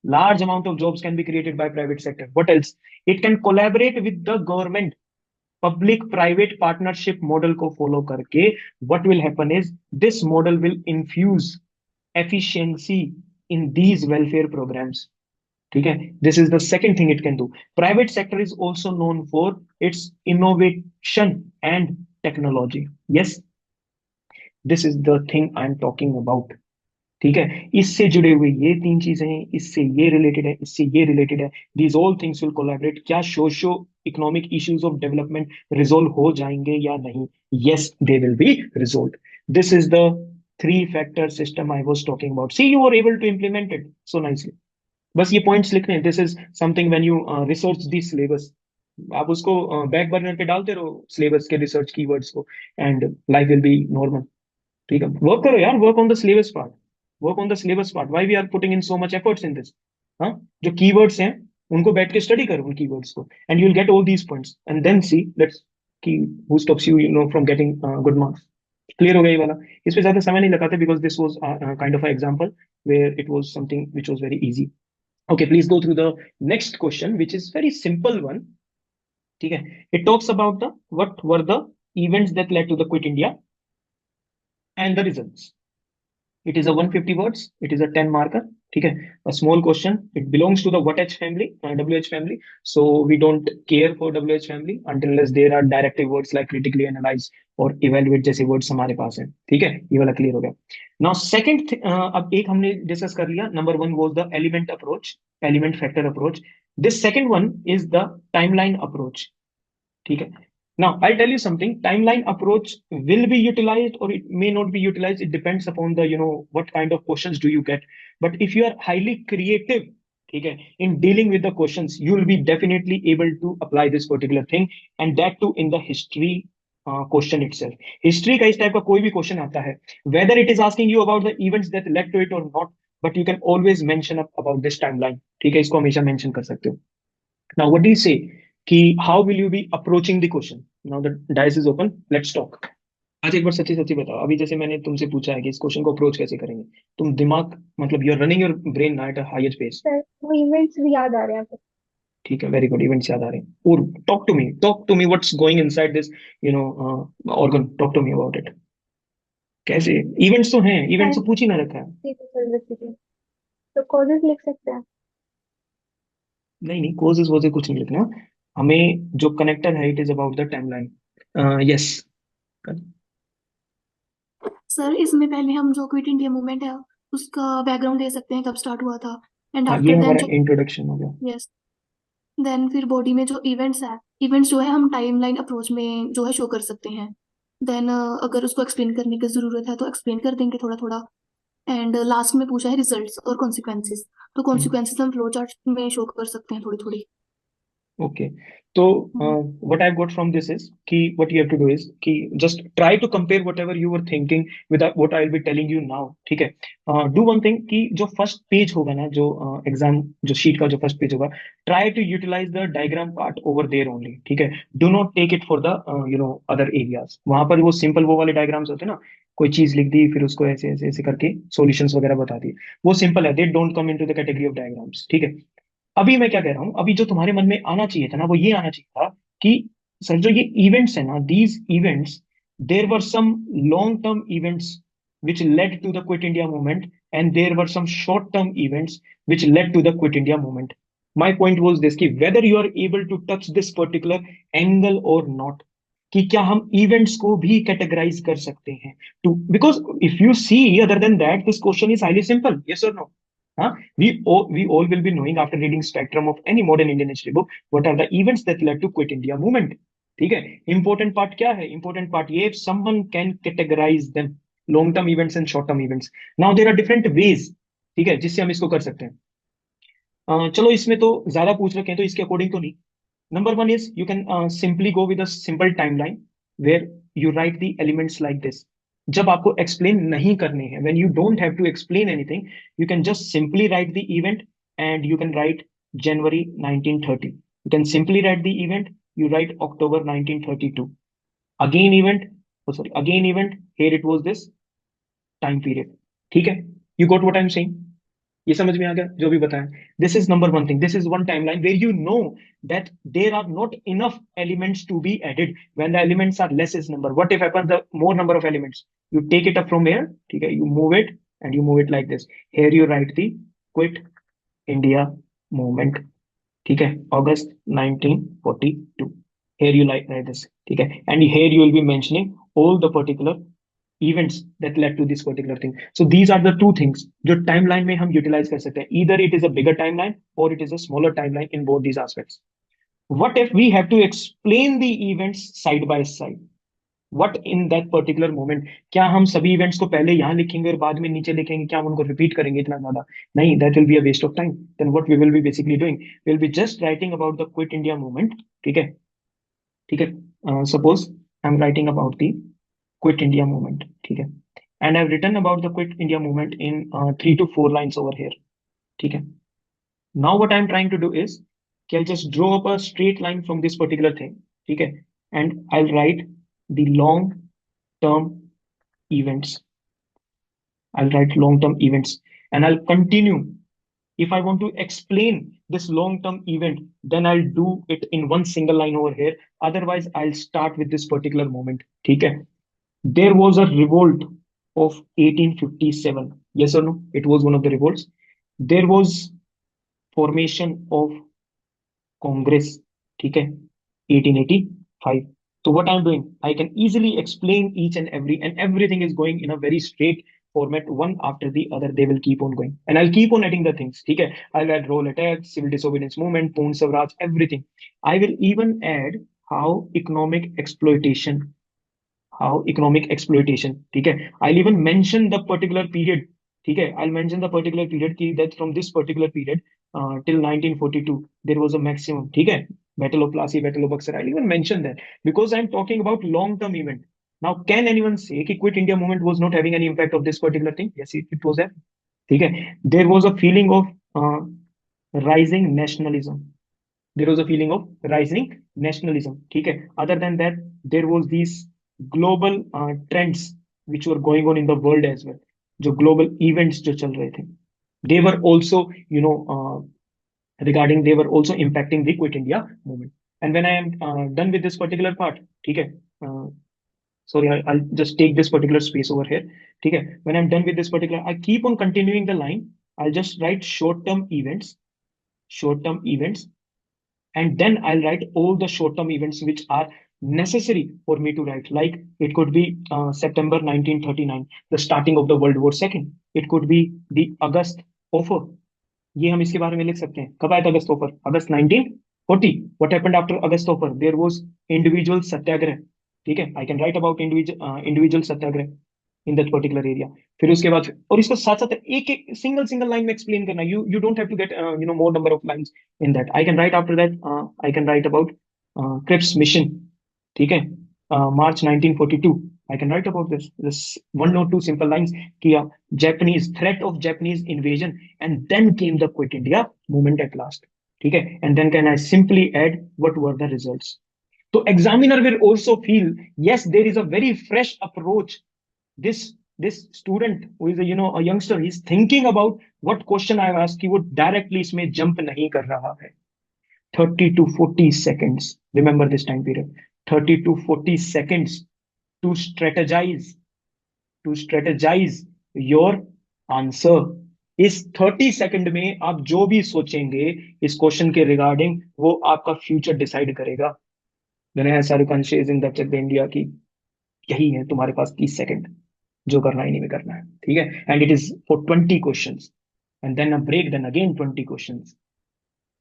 Large amount of jobs can be created by private sector. What else? It can collaborate with the government. Public private partnership model को follow करके what will happen is this model will infuse efficiency in these welfare programs. ठीक है, this is the second thing it can do. Private sector is also known for its innovation and technology. Yes, this is the thing I am talking about. ठीक है, इससे जुड़े हुए ये तीन चीजें हैं, इससे ये रिलेटेड है, इससे ये रिलेटेड है। These all things will collaborate. क्या socio economic issues of development resolve हो जाएंगे या नहीं? Yes, they will be resolve. This is the three factor system I was talking about. See, you are able to implement it so nicely. बस ये points लिखने हैं। This is something when you research this syllabus, आप उसको back burner पे डालते रहो syllabus के रिसर्च कीवर्ड्स को, and life will be normal. ठीक है, वर्क करो यार, work on the syllabus part, work on the syllabus part. Why we are putting in so much efforts in this? हाँ, जो कीवर्ड्स हैं उनको बैठ के स्टडी करो उन कीवर्ड्स को, and you will get all these points, and then see let's key who stops you, you know, from getting good marks. Clear हो गया ये वाला? इस पे ज्यादा समय नहीं लगाते because this was kind of example where it was something which was very easy. Okay, please go through the next question, which is very simple one. ठीक है, it talks about the what were the events that led to the quit India and the results. It is a 150 words. It is a 10 marker. ठीक है, a small question. It belongs to the what H family, WH family. So we don't care for WH family until unless there are directive words like critically analyze और evaluate जैसे words हमारे पास हैं। ठीक है, ये वाला क्लियर हो गया। Now second, अब एक हमने डिस्कस कर लिया। Number one was the element approach, element factor approach. This second one is the timeline approach. ठीक है, now I'll tell you something. Timeline approach will be utilized or it may not be utilized. It depends upon the, you know, what kind of questions do you get. But if you are highly creative, ठीक है, in dealing with the questions, you will be definitely able to apply this particular thing, and that too in the history question itself. History का इस type का कोई भी question आता है, whether it is asking you about the events that led to it or not, but you can always mention up about this timeline. ठीक है, इसको हमेशा mention कर सकते हो। Now what do you say कि how will you be approaching the question? Now the dice is open, let's talk. आज एक बार सच्ची सच्ची बताओ, अभी जैसे मैंने तुमसे पूछा है कि इस क्वेश्चन को अप्रोच कैसे करेंगे, तुम दिमाग मतलब you are running your brain at a higher pace. Sir वो इवेंट्स भी याद आ रहे हैं आपको? ठीक है, वेरी गुड, इवेंट्स याद आ रहे हैं। और talk to me what's going inside this, you know, organ. Talk to me about it. कैसे? इवेंट्स तो हैं, इवेंट्स तो पूछ ही ना रखा है। ठीक है सर, बेसिकली तो कॉजेस लिख सकते हैं। नहीं नहीं, कोजेस वोजेस कुछ नहीं लिखना। हमें जो कनेक्टर है, it is about the timeline. Yes, sir इसमें पहले हम जो क्विट इंडिया मूवमेंट है उसका बैकग्राउंड दे सकते हैं, कब स्टार्ट हुआ था, एंड हाँ, ये आफ्टर देन हमारा जो इंट्रोडक्शन हो गया। यस देन फिर बॉडी में जो इवेंट्स है, इवेंट्स जो है हम टाइमलाइन अप्रोच में जो है शो कर सकते हैं। देन अगर उसको एक्सप्लेन करने की जरूरत है तो एक्सप्लेन कर देंगे थोड़ा थोड़ा। एंड लास्ट में पूछा है रिजल्ट्स और कॉन्सिक्वेंसेस, तो कॉन्सिक्वेंसेस हम फ्लो चार्ट में शो कर सकते हैं थोड़ी थोड़ी। ओके, तो what I got from this is कि what you have to do is कि just try to compare whatever you were thinking with what I will be telling you now. ठीक है, डू वन थिंग कि जो first page होगा ना, जो exam जो शीट का जो फर्स्ट पेज होगा, try to utilize the diagram part over there only. ठीक है, do not take it for the you know other areas. वहां पर वो सिंपल वो वाले डायग्राम्स होते हैं ना, कोई चीज लिख दी फिर उसको ऐसे ऐसे ऐसे करके सॉल्यूशंस वगैरह बता दिए, वो सिंपल है। They don't come into the category of diagrams. ठीक है, अभी मैं क्या कह रहा हूं, अभी जो तुम्हारे मन में आना चाहिए था ना, वो ये आना चाहिए था कि सर जो ये इवेंट्स है ना, these events, there were some long term events which led to the quit India movement, and there were some short term events which led to the quit India movement. My point was this कि whether you are able to touch this particular angle or not, कि क्या हम events को भी categorise कर सकते हैं too, because if you see other than that this question is highly simple, yes और no? Huh? We all will be knowing after reading spectrum of any modern Indian history book what are the events that led to quit India movement. ठीक है, important part क्या है? Important part ये, someone can categorize them long term events and short term events. Now there are different ways, ठीक है, जिससे हम इसको कर सकते हैं। चलो इसमें तो ज्यादा पूछ रखे हैं तो इसके अकॉर्डिंग तो नहीं। Number one is you can simply go with a simple timeline where you write the elements like this. जब आपको एक्सप्लेन नहीं करने हैं, when you don't have to explain anything, you can just simply write the event and you can write January 1930. You can simply write the event, you write October 1932. Again event, oh sorry, again event, here it was this time period. ठीक है, you got what I am saying? ये समझ में आ गया जो भी बताया? This is number one thing, this is one timeline where you know that there are not enough elements to be added. When the elements are less is number, what if happens the more number of elements, you take it up from here. ठीक है, you move it and you move it like this. Here you write the quit India movement. ठीक है, अगस्त 1942। here you like this. ठीक है, and here you will be mentioning all the particular events that led to this particular thing. So these are the two things जो timeline में हम utilize कर सकते हैं. Either it is a bigger timeline or it is a smaller timeline in both these aspects. What if we have to explain the events side by side? What in that particular moment? क्या हम सभी events को पहले यहाँ लिखेंगे और बाद में नीचे लिखेंगे? क्या हम उनको repeat करेंगे इतना ज्यादा? नहीं, that will be a waste of time. Then what we will be basically doing? We'll be just writing about the Quit India movement. ठीक है, ठीक है. Suppose I'm writing about the Quit India movement. ठीक है, and I've written about the Quit India movement in 3 to 4 lines over here. ठीक है. Now what I'm trying to do is कि I'll just draw up a straight line from this particular thing. ठीक है, and I'll write the long term events. I'll write long term events and I'll continue. If I want to explain this long term event, then I'll do it in one single line over here. Otherwise, I'll start with this particular moment. ठीक है. There was a revolt of 1857. Yes or no? It was one of the revolts. There was formation of Congress. ठीक है, 1885. So what I'm doing, I can easily explain each and everything is going in a very straight format, one after the other. They will keep on going, and I'll keep on adding the things. ठीक है, I'll add role attack, civil disobedience movement, Poon Swaraj, everything. I will even add how economic exploitation, ठीक है. I'll even mention the particular period. ठीक है, I'll mention the particular period कि that from this particular period till 1942 there was a maximum. ठीक है, Battle of Plassey, Battle of Buxar. I'll even mention that because I'm talking about long-term event. Now, can anyone say कि Quit India movement was not having any impact of this particular thing? Yes, it was there. ठीक है, there was a feeling of rising nationalism. There was a feeling of rising nationalism. ठीक है, other than that, there was these global trends which were going on in the world as well. जो global events जो चल रहे थे, they were also, they were also impacting the Quit India movement. And when I am done with this particular part, ठीक है, sorry, I'll just take this particular space over here. ठीक है, when I'm done with this particular, I keep on continuing the line. I'll just write short-term events, and then I'll write all the short-term events which are necessary for me to write. Like it could be September 1939, the starting of the World War II. It could be the August offer. ये हम इसके बारे में लिख सकते हैं. कब आया था अगस्त offer? August 1940. What happened after August offer? There was individual satyagrah. ठीक है, I can write about individual satyagrah in that particular area. फिर उसके बाद और इसको साथ साथ एक एक सिंगल लाइन में एक्सप्लेन करना. You don't have to get more number of lines in that. I can write after that. I can write about Cripps mission. ठीक है, March 1942. I can write about this 1 or 2 simple lines कि Japanese threat of Japanese invasion, and then came the Quit India movement at last. ठीक है, and then can I simply add what were the results. So examiner will also feel yes, there is a very fresh approach. This student who is a youngster, he's thinking about what question I have asked कि वो directly इसमें jump नहीं कर रहा है. 30 to 40 seconds. Remember this time period. 30 to 40 seconds to strategize your answer. इस 30 second में आप जो भी सोचेंगे इस क्वेश्चन के रिगार्डिंग, वो आपका फ्यूचर डिसाइड करेगा. Shahrukh Khan says in the Chak India की यही है, तुम्हारे पास 30 सेकंड, जो करना है नहीं में करना है. ठीक है, and it is for 20 questions and then a break, then again 20 questions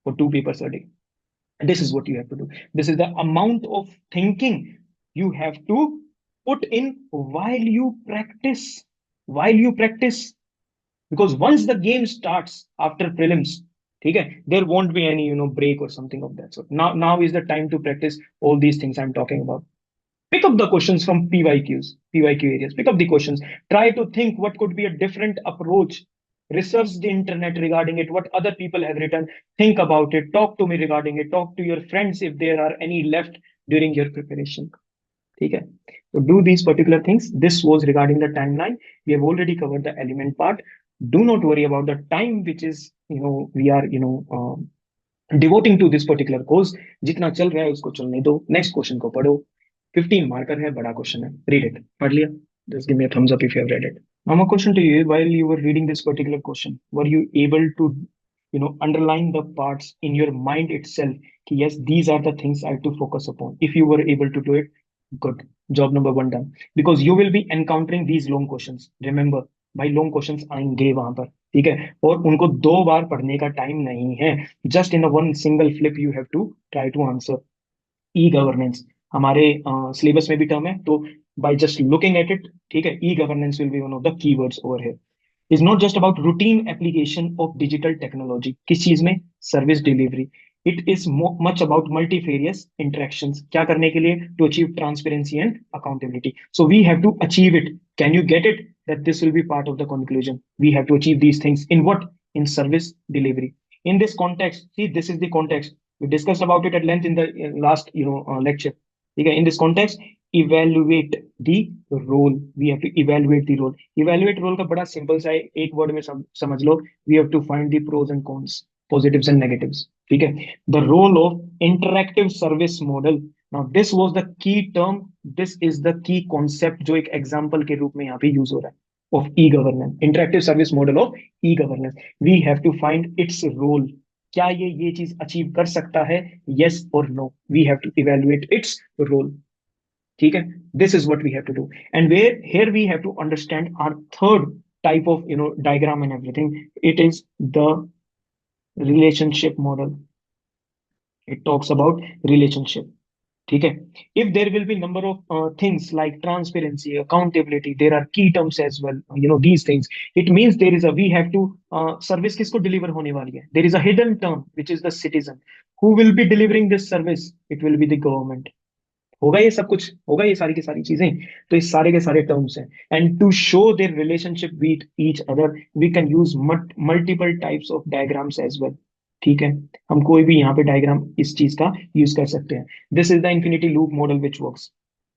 for 2 papers a day. And this is what you have to do. This is the amount of thinking you have to put in while you practice. Because once the game starts after prelims, okay, there won't be any break or something of that sort. Now is the time to practice all these things I'm talking about. Pick up the questions from PYQ areas. Pick up the questions. Try to think what could be a different approach. Research the internet regarding it, what other people have written. Think about it. Talk to me regarding it. Talk to your friends if there are any left during your preparation. Okay? So do these particular things. This was regarding the timeline. We have already covered the element part. Do not worry about the time which is, we are, devoting to this particular course. जितना चल रहा है उसको चलने दो. Next question को पढ़ो. 15 marker है, बड़ा question है. Read it. पढ़ लिया? Just give me a thumbs up if you have read it. Now my question to you, while you were reading this particular question, were you able to, underline the parts in your mind itself? Yes, these are the things I have to focus upon. If you were able to do it, good. Job number 1 done, because you will B encountering these long questions. Remember भाई, long questions आएंगे वहां पर, ठीक है, और उनको 2 बार पढ़ने का टाइम नहीं है। Just in one single flip you have to try to answer. E governance हमारे सिलेबस में भी टर्म है, तो by just looking at it, ठीक है, e governance will be one of the keywords over here. Is not just about routine application of digital technology. किस चीज में? Service delivery. It is much about multifarious interactions. क्या करने के लिए? To achieve transparency and accountability. So we have to achieve it. Can you get it? That this will be part of the conclusion. We have to achieve these things in what? In service delivery. In this context, see, this is the context. We discussed about it at length in the last, lecture. Okay, in this context, evaluate the role. We have to evaluate the role. Evaluate role का बड़ा simple सा है, एक word में समझ लो. We have to find the pros and cons, positives and negatives. ठीक है? The role of interactive service model. Now, this was the key term. This is the key concept जो एक example के रूप में यहाँ पे use हो रहा है. Of e-governance, interactive service model of e-governance. We have to find its role. क्या ये चीज अचीव कर सकता है? Yes or no? We have to evaluate its role. ठीक है? This is what we have to do. And here we have to understand our third type of diagram and everything. It is the relationship model. It talks about relationship. ठीक है? If there will be number of things like transparency, accountability, there are key terms as well, these things. It means there is we have to service किसको deliver होने वाली है? There is a hidden term which is the citizen. Who will be delivering this service? It will be the government. होगा ये सब कुछ, होगा ये सारी की सारी चीजें, तो ये सारे के सारे टर्म्स हैं। And to show their relationship with each other we can use multiple types of diagrams as well. ठीक है, हम कोई भी यहाँ पे डायग्राम इस चीज का यूज कर सकते हैं। This is the infinity loop model which works.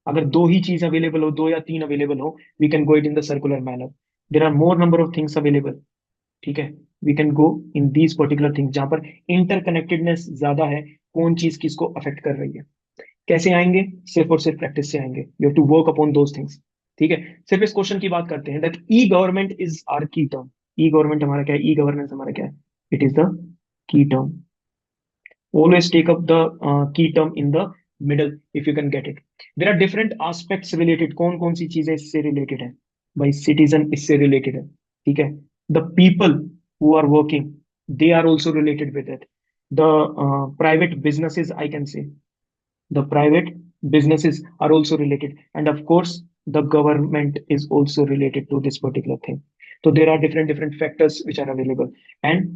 अगर 2 ही चीज अवेलेबल हो, 2 या 3 अवेलेबल हो, we can go it in the circular manner. There are more number of things available, ठीक है, we can go in these particular things जहां पर interconnectedness ज्यादा है, कौन चीज किसको अफेक्ट कर रही है। कैसे आएंगे? सिर्फ और सिर्फ प्रैक्टिस से आएंगे। You have to work upon those things. ठीक है, सिर्फ इस क्वेश्चन की बात करते हैं that e government is our key term. E government हमारा क्या है? ई गवर्नेंस हमारा क्या है? It is the key term. Always take up the key term in the middle if you can get it. There are different aspects related. कौन कौन सी चीजें इससे related है? भाई citizen इससे related है, ठीक है। The people who are working, they are also related with it. The private businesses, I can say, the private businesses are also related, and of course the government is also related to this particular thing. So there are different factors which are available, and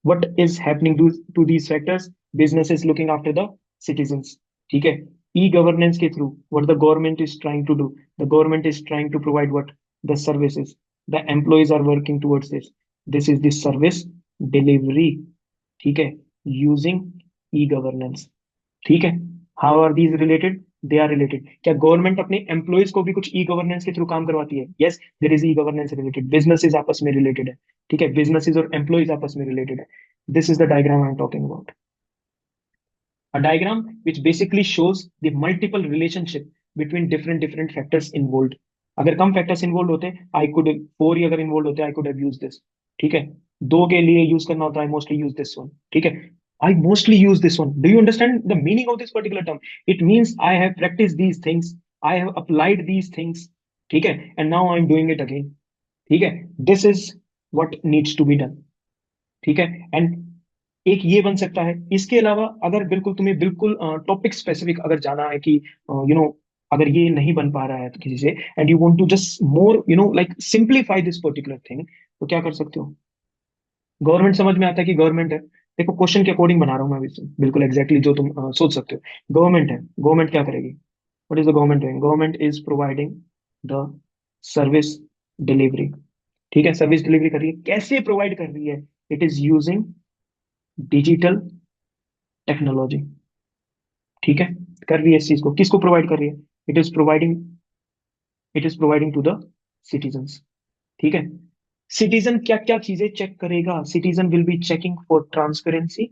what is happening to these factors? Business is looking after the citizens, ठीक है। e-governance के through what the government is trying to do, the government is trying to provide what? The services. The employees are working towards this is the service delivery, ठीक है, using e-governance, ठीक है। How are these related? They are related. क्या government अपने employees को भी कुछ e governance के थ्रू काम करवाती है? Yes, there is e governance related. Businesses आपस में रिलेटेड है, ठीक है, बिजनेसेस और एम्प्लॉयज आपस में रिलेटेड है। This is the diagram I am talking about. A diagram which basically shows the multiple relationship between different factors involved. अगर कम फैक्टर्स इन्वॉल्व होते, आई कुड 4 ही अगर इन्वॉल्व होते, I could have used this, ठीक है। 2 के लिए use करना होता है, मोस्टली यूज दिस वन, ठीक है। I mostly use this one. Do you understand the meaning of this particular term? It means I have practiced these things, I have applied these things, ठीक है, and now I'm doing it again, ठीक है। This is what needs to be done, ठीक है। And एक ये बन सकता है। इसके अलावा अगर बिल्कुल तुम्हें बिल्कुल टॉपिक स्पेसिफिक अगर जाना है कि अगर ये नहीं बन पा रहा है तो किसी से, and you want to just more like simplify this particular thing, तो क्या कर सकते हो? गवर्नमेंट समझ में आता है कि गवर्नमेंट है, देखो क्वेश्चन के अकॉर्डिंग बना रहा हूं मैं अभी, बिल्कुल एग्जैक्टली जो तुम सोच सकते हो। गवर्नमेंट है, गवर्नमेंट क्या करेगी? What is the government doing? Government is providing the service delivery, ठीक है, सर्विस डिलीवरी कर रही है। कैसे प्रोवाइड कर रही है? It is using digital technology, ठीक है, कर रही है इस चीज को। किसको प्रोवाइड कर रही है? It is providing to the citizens, ठीक है। सिटीजन क्या क्या चीजें चेक करेगा? Citizen will be checking for transparency,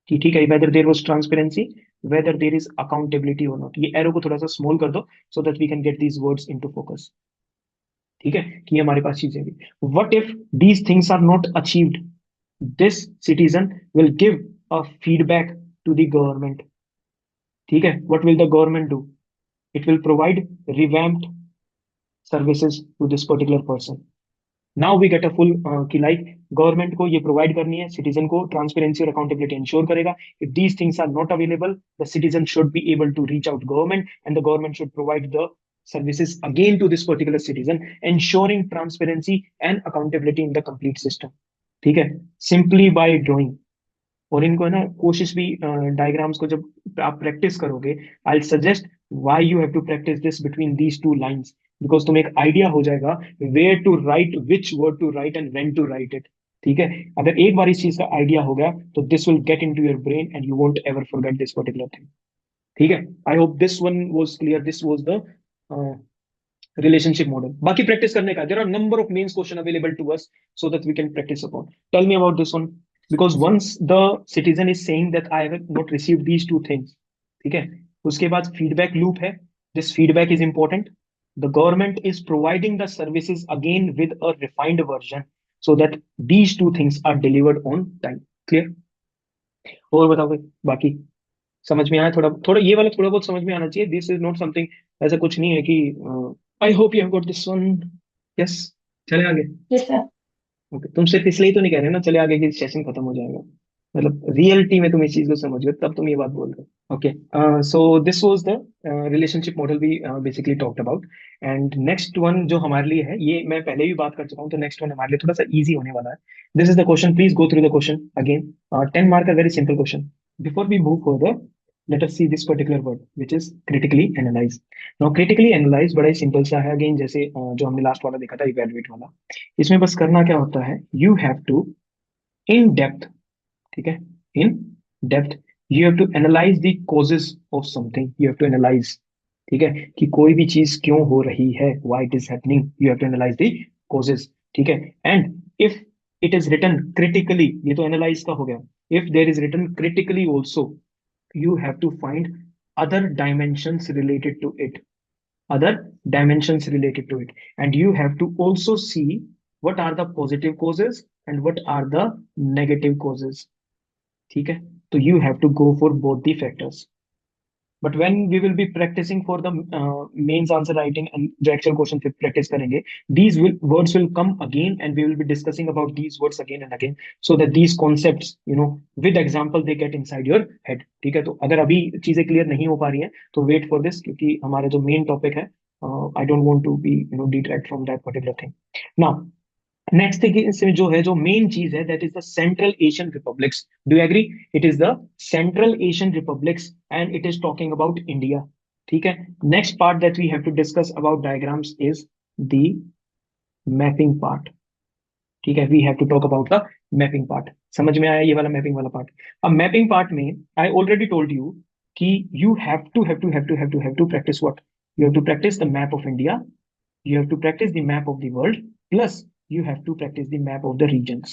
ठीक है, whether there was transparency, whether there is accountability और नॉट। ये एरो को थोड़ा सा स्मॉल कर दो so that we can get these words into focus, ठीक है, कि हमारे पास चीजें भी। What if these things are not achieved? This citizen will give a feedback to the government, ठीक है। What will the government do? It will provide revamped services to this particular person. Now we get a full कि like government को ये provide करनी है, citizen को transparency और accountability ensure करेगा. If these things are not available, the citizen should be able to reach out government and the government should provide the services again to this particular citizen, ensuring transparency and accountability in the complete system. ठीक है, simply by drawing. और इनको है ना कोशिश भी diagrams को जब आप प्रैक्टिस करोगे, I suggest why you have to practice this between these two lines, because तुम्हें एक आइडिया हो जाएगा where to write, which word to write and when to write it. ठीक है, अगर एक बार इस चीज का आइडिया हो गया तो this will get into your brain and you won't ever forget this particular thing. ठीक है, I hope this one was clear. This was the relationship model. बाकी प्रैक्टिस करने का, there are number of mains question available to us so that we can practice upon. Tell me about this one, because once the citizen is saying that I have not received these two things, ठीक है, उसके बाद feedback loop है. This feedback is important. The government is providing the services again with a refined version so that these two things are delivered on time. Clear? और बताओ भाई, बाकी समझ में आया? थोड़ा थोड़ा ये वाला थोड़ा बहुत समझ में आना चाहिए. दिस इज नॉट समथिंग, ऐसा कुछ नहीं है कि I hope you have got this one. Yes, चले आगे. Yes sir. ओके, तुम सिर्फ इसलिए तो नहीं कह रहे ना चले आगे कि सेशन खत्म हो जाएगा, मतलब रियलिटी में तुम इस चीज को समझ गए तब तुम ये बात बोल रहे हो. Okay, so this was the relationship model we basically talked about. And next one जो हमारे लिए है, ये मैं पहले भी बात कर चुका हूँ, तो नेक्स्ट वन हमारे लिए थोड़ा सा इजी होने वाला है. This is the question, please go through the question again. 10 mark का very simple question. Before we move further, let us see this particular word which is critically analyze. Now critically analyze बड़ा ही simple सा है, again जैसे जो हमने last वाला देखा था इवेलुएट वाला. इसमें बस करना क्या होता है, you have to in depth, ठीक है, in depth you have to analyze the causes of something. You have to analyze, ठीक है, कि कोई भी चीज क्यों हो रही है, why it is happening, you have to analyze the causes. ठीक है, and if it is written critically, ये तो analyze का हो गया. If there is written critically also, you have to find other dimensions related to it, other dimensions related to it, and you have to also see what are the positive causes and what are the negative causes. ठीक है, तो you have to go for both the factors. But when we will be practicing for the mains answer writing and the actual question फिर practice करेंगे, these words will come again and we will be discussing about these words again and again so that these concepts, you know, with example they get inside your head. ठीक है, तो अगर अभी चीजें clear नहीं हो पा रही हैं तो wait for this, क्योंकि हमारा जो मेन टॉपिक है, I don't want to be, you know, detract from that particular thing. Now next thing इसमें जो है, जो मेन चीज है, that is the Central Asian republics. Do you agree? It is the Central Asian republics and it is talking about India. ठीक है, next part that we have to discuss about diagrams is the mapping part. ठीक है, we have to talk about the mapping part. समझ में आया ये वाला mapping वाला पार्ट? अब मैपिंग पार्ट में आई ऑलरेडी टोल्ड यू कि you have to practice what, you have to practice the map of India, you have to practice the map of the world, plus you have to practice the map of the regions.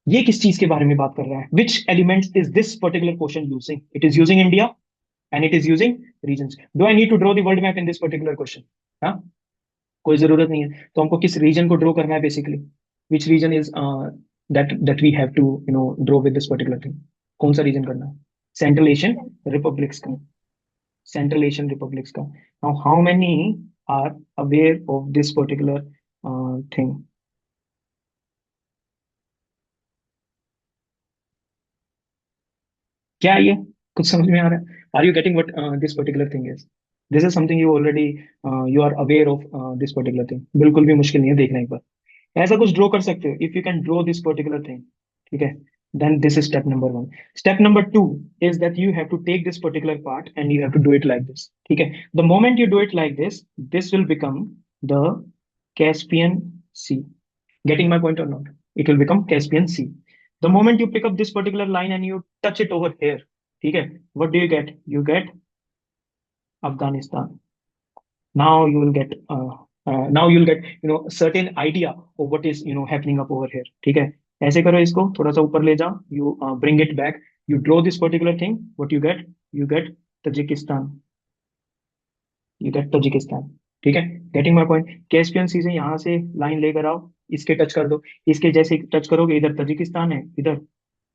ये किस चीज के बारे में बात कर रहा है? Which elements is this particular question using? It is using India and it is using regions. Do I need to draw the world map in this particular question? हाँ, कोई जरूरत नहीं है. तो हमको किस रीजन को ड्रॉ करना है basically? Which region is that we have to, you know, draw with this particular thing? कौन सा रीजन करना है? Central Asian Republics का. Central Asian Republics का. Now how many are aware of this particular thing? क्या ये कुछ समझ में आ रहा है? Are you getting what this particular thing is? This is something you already you are aware of this particular thing. बिल्कुल भी मुश्किल नहीं है, देखना एक बार. ऐसा कुछ ड्रॉ कर सकते हो. If you can draw this particular thing, ठीक है, then this is step number 1. Step number 2 is that you have to take this particular part and you have to do it like this. ठीक है, the moment you do it like this, this will become the Caspian Sea. Getting my point or not? It will become Caspian Sea. The moment you pick up this particular line and you touch it over here, ठीक है, what do you get? You get Afghanistan. Now you will get you know, certain idea of what is, you know, happening up over here. ठीक है, ऐसे करो, इसको थोड़ा सा ऊपर ले जाओ, you bring it back, you draw this particular thing, what you get? You get Tajikistan. You get Tajikistan. ठीक है, गेटिंग माय पॉइंट? कैस्पियन सी से यहाँ से लाइन लेकर आओ, इसके टच कर दो, इसके जैसे टच करोगे, इधर तजिकिस्तान है, इधर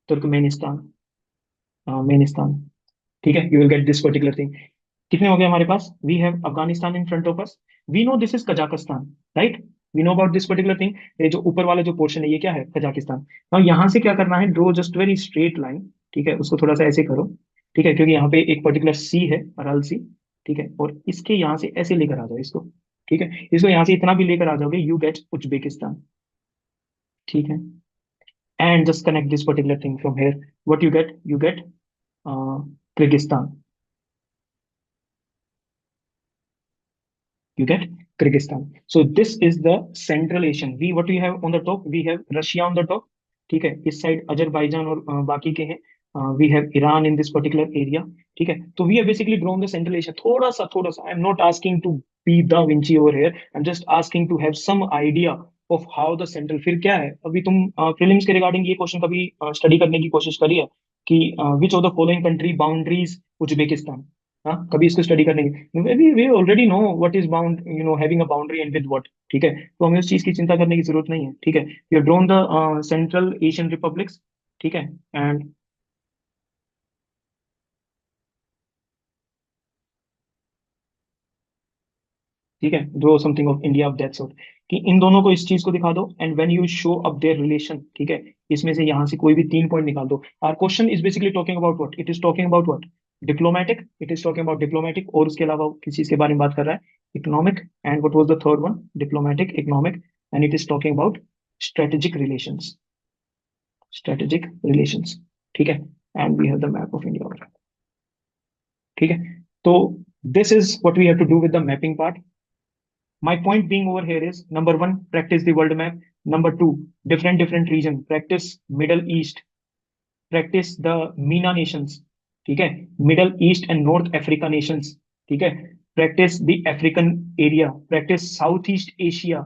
तुर्कमेनिस्तान, मेनिस्तान. ठीक है, you will get this particular thing. कितने हो गए हमारे पास? We have Afghanistan in front of us, we know this is Kazakhstan, right? We know about this particular thing. ये जो ऊपर वाला जो पोर्शन है ये क्या है? कजाकिस्तान। और यहाँ से क्या करना है? Draw just very straight line, ठीक है, उसको थोड़ा सा ऐसे करो, ठीक है, क्योंकि यहाँ पे एक पर्टिकुलर सी है, अराल सी, ठीक है, और इसके यहाँ से ऐसे लेकर आ जाओ इसको, ठीक है, इसको यहाँ से इतना भी लेकर आ जाओगे, यू गेट उज्बेकिस्तान, ठीक है, and just connect this particular thing from here, what you get Kyrgyzstan, you get Kyrgyzstan. So this is the Central Asian. We what we have on the top? We have Russia on the top. ठीक है, इस side Azerbaijan और बाकी के हैं। We have Iran in this particular area, ठीक है। तो we have basically drawn the Central Asia. थोड़ा सा I am not asking to be da Vinci over here, I am just asking to have some idea of how the central. फिर क्या है, अभी तुम प्रीलिम्स के रिगार्डिंग ये question कभी स्टडी करने की कोशिश करी है कि which of the following country boundaries Uzbekistan? हाँ, कभी इसको स्टडी करने की, we already know what is bound, having a boundary and with what, ठीक है, तो हमें उस चीज की चिंता करने की जरूरत नहीं है, ठीक है। You drone the Central Asian republics, ठीक है, एंड ठीक है, draw something of India of that sort, कि इन दोनों को इस चीज को दिखा दो, and when you show up there relation, ठीक है, इसमें से यहाँ से कोई भी 3 पॉइंट निकाल दो। Our question is basically talking about what? It is talking about what? Diplomatic, it is talking about diplomatic, और उसके अलावा किस चीज के बारे में बात कर रहा है? Economic, and what was the third one? Diplomatic, economic, and it is talking about strategic relations, strategic relations, ठीक है, and we have the map of India, ठीक है। तो this is what we have to do with the mapping part. My point being over here is, number one, practice the world map. Number two, different region. Practice Middle East. Practice the MENA nations. ठीक है, Middle East and North Africa nations. ठीक है, practice the African area. Practice Southeast Asia.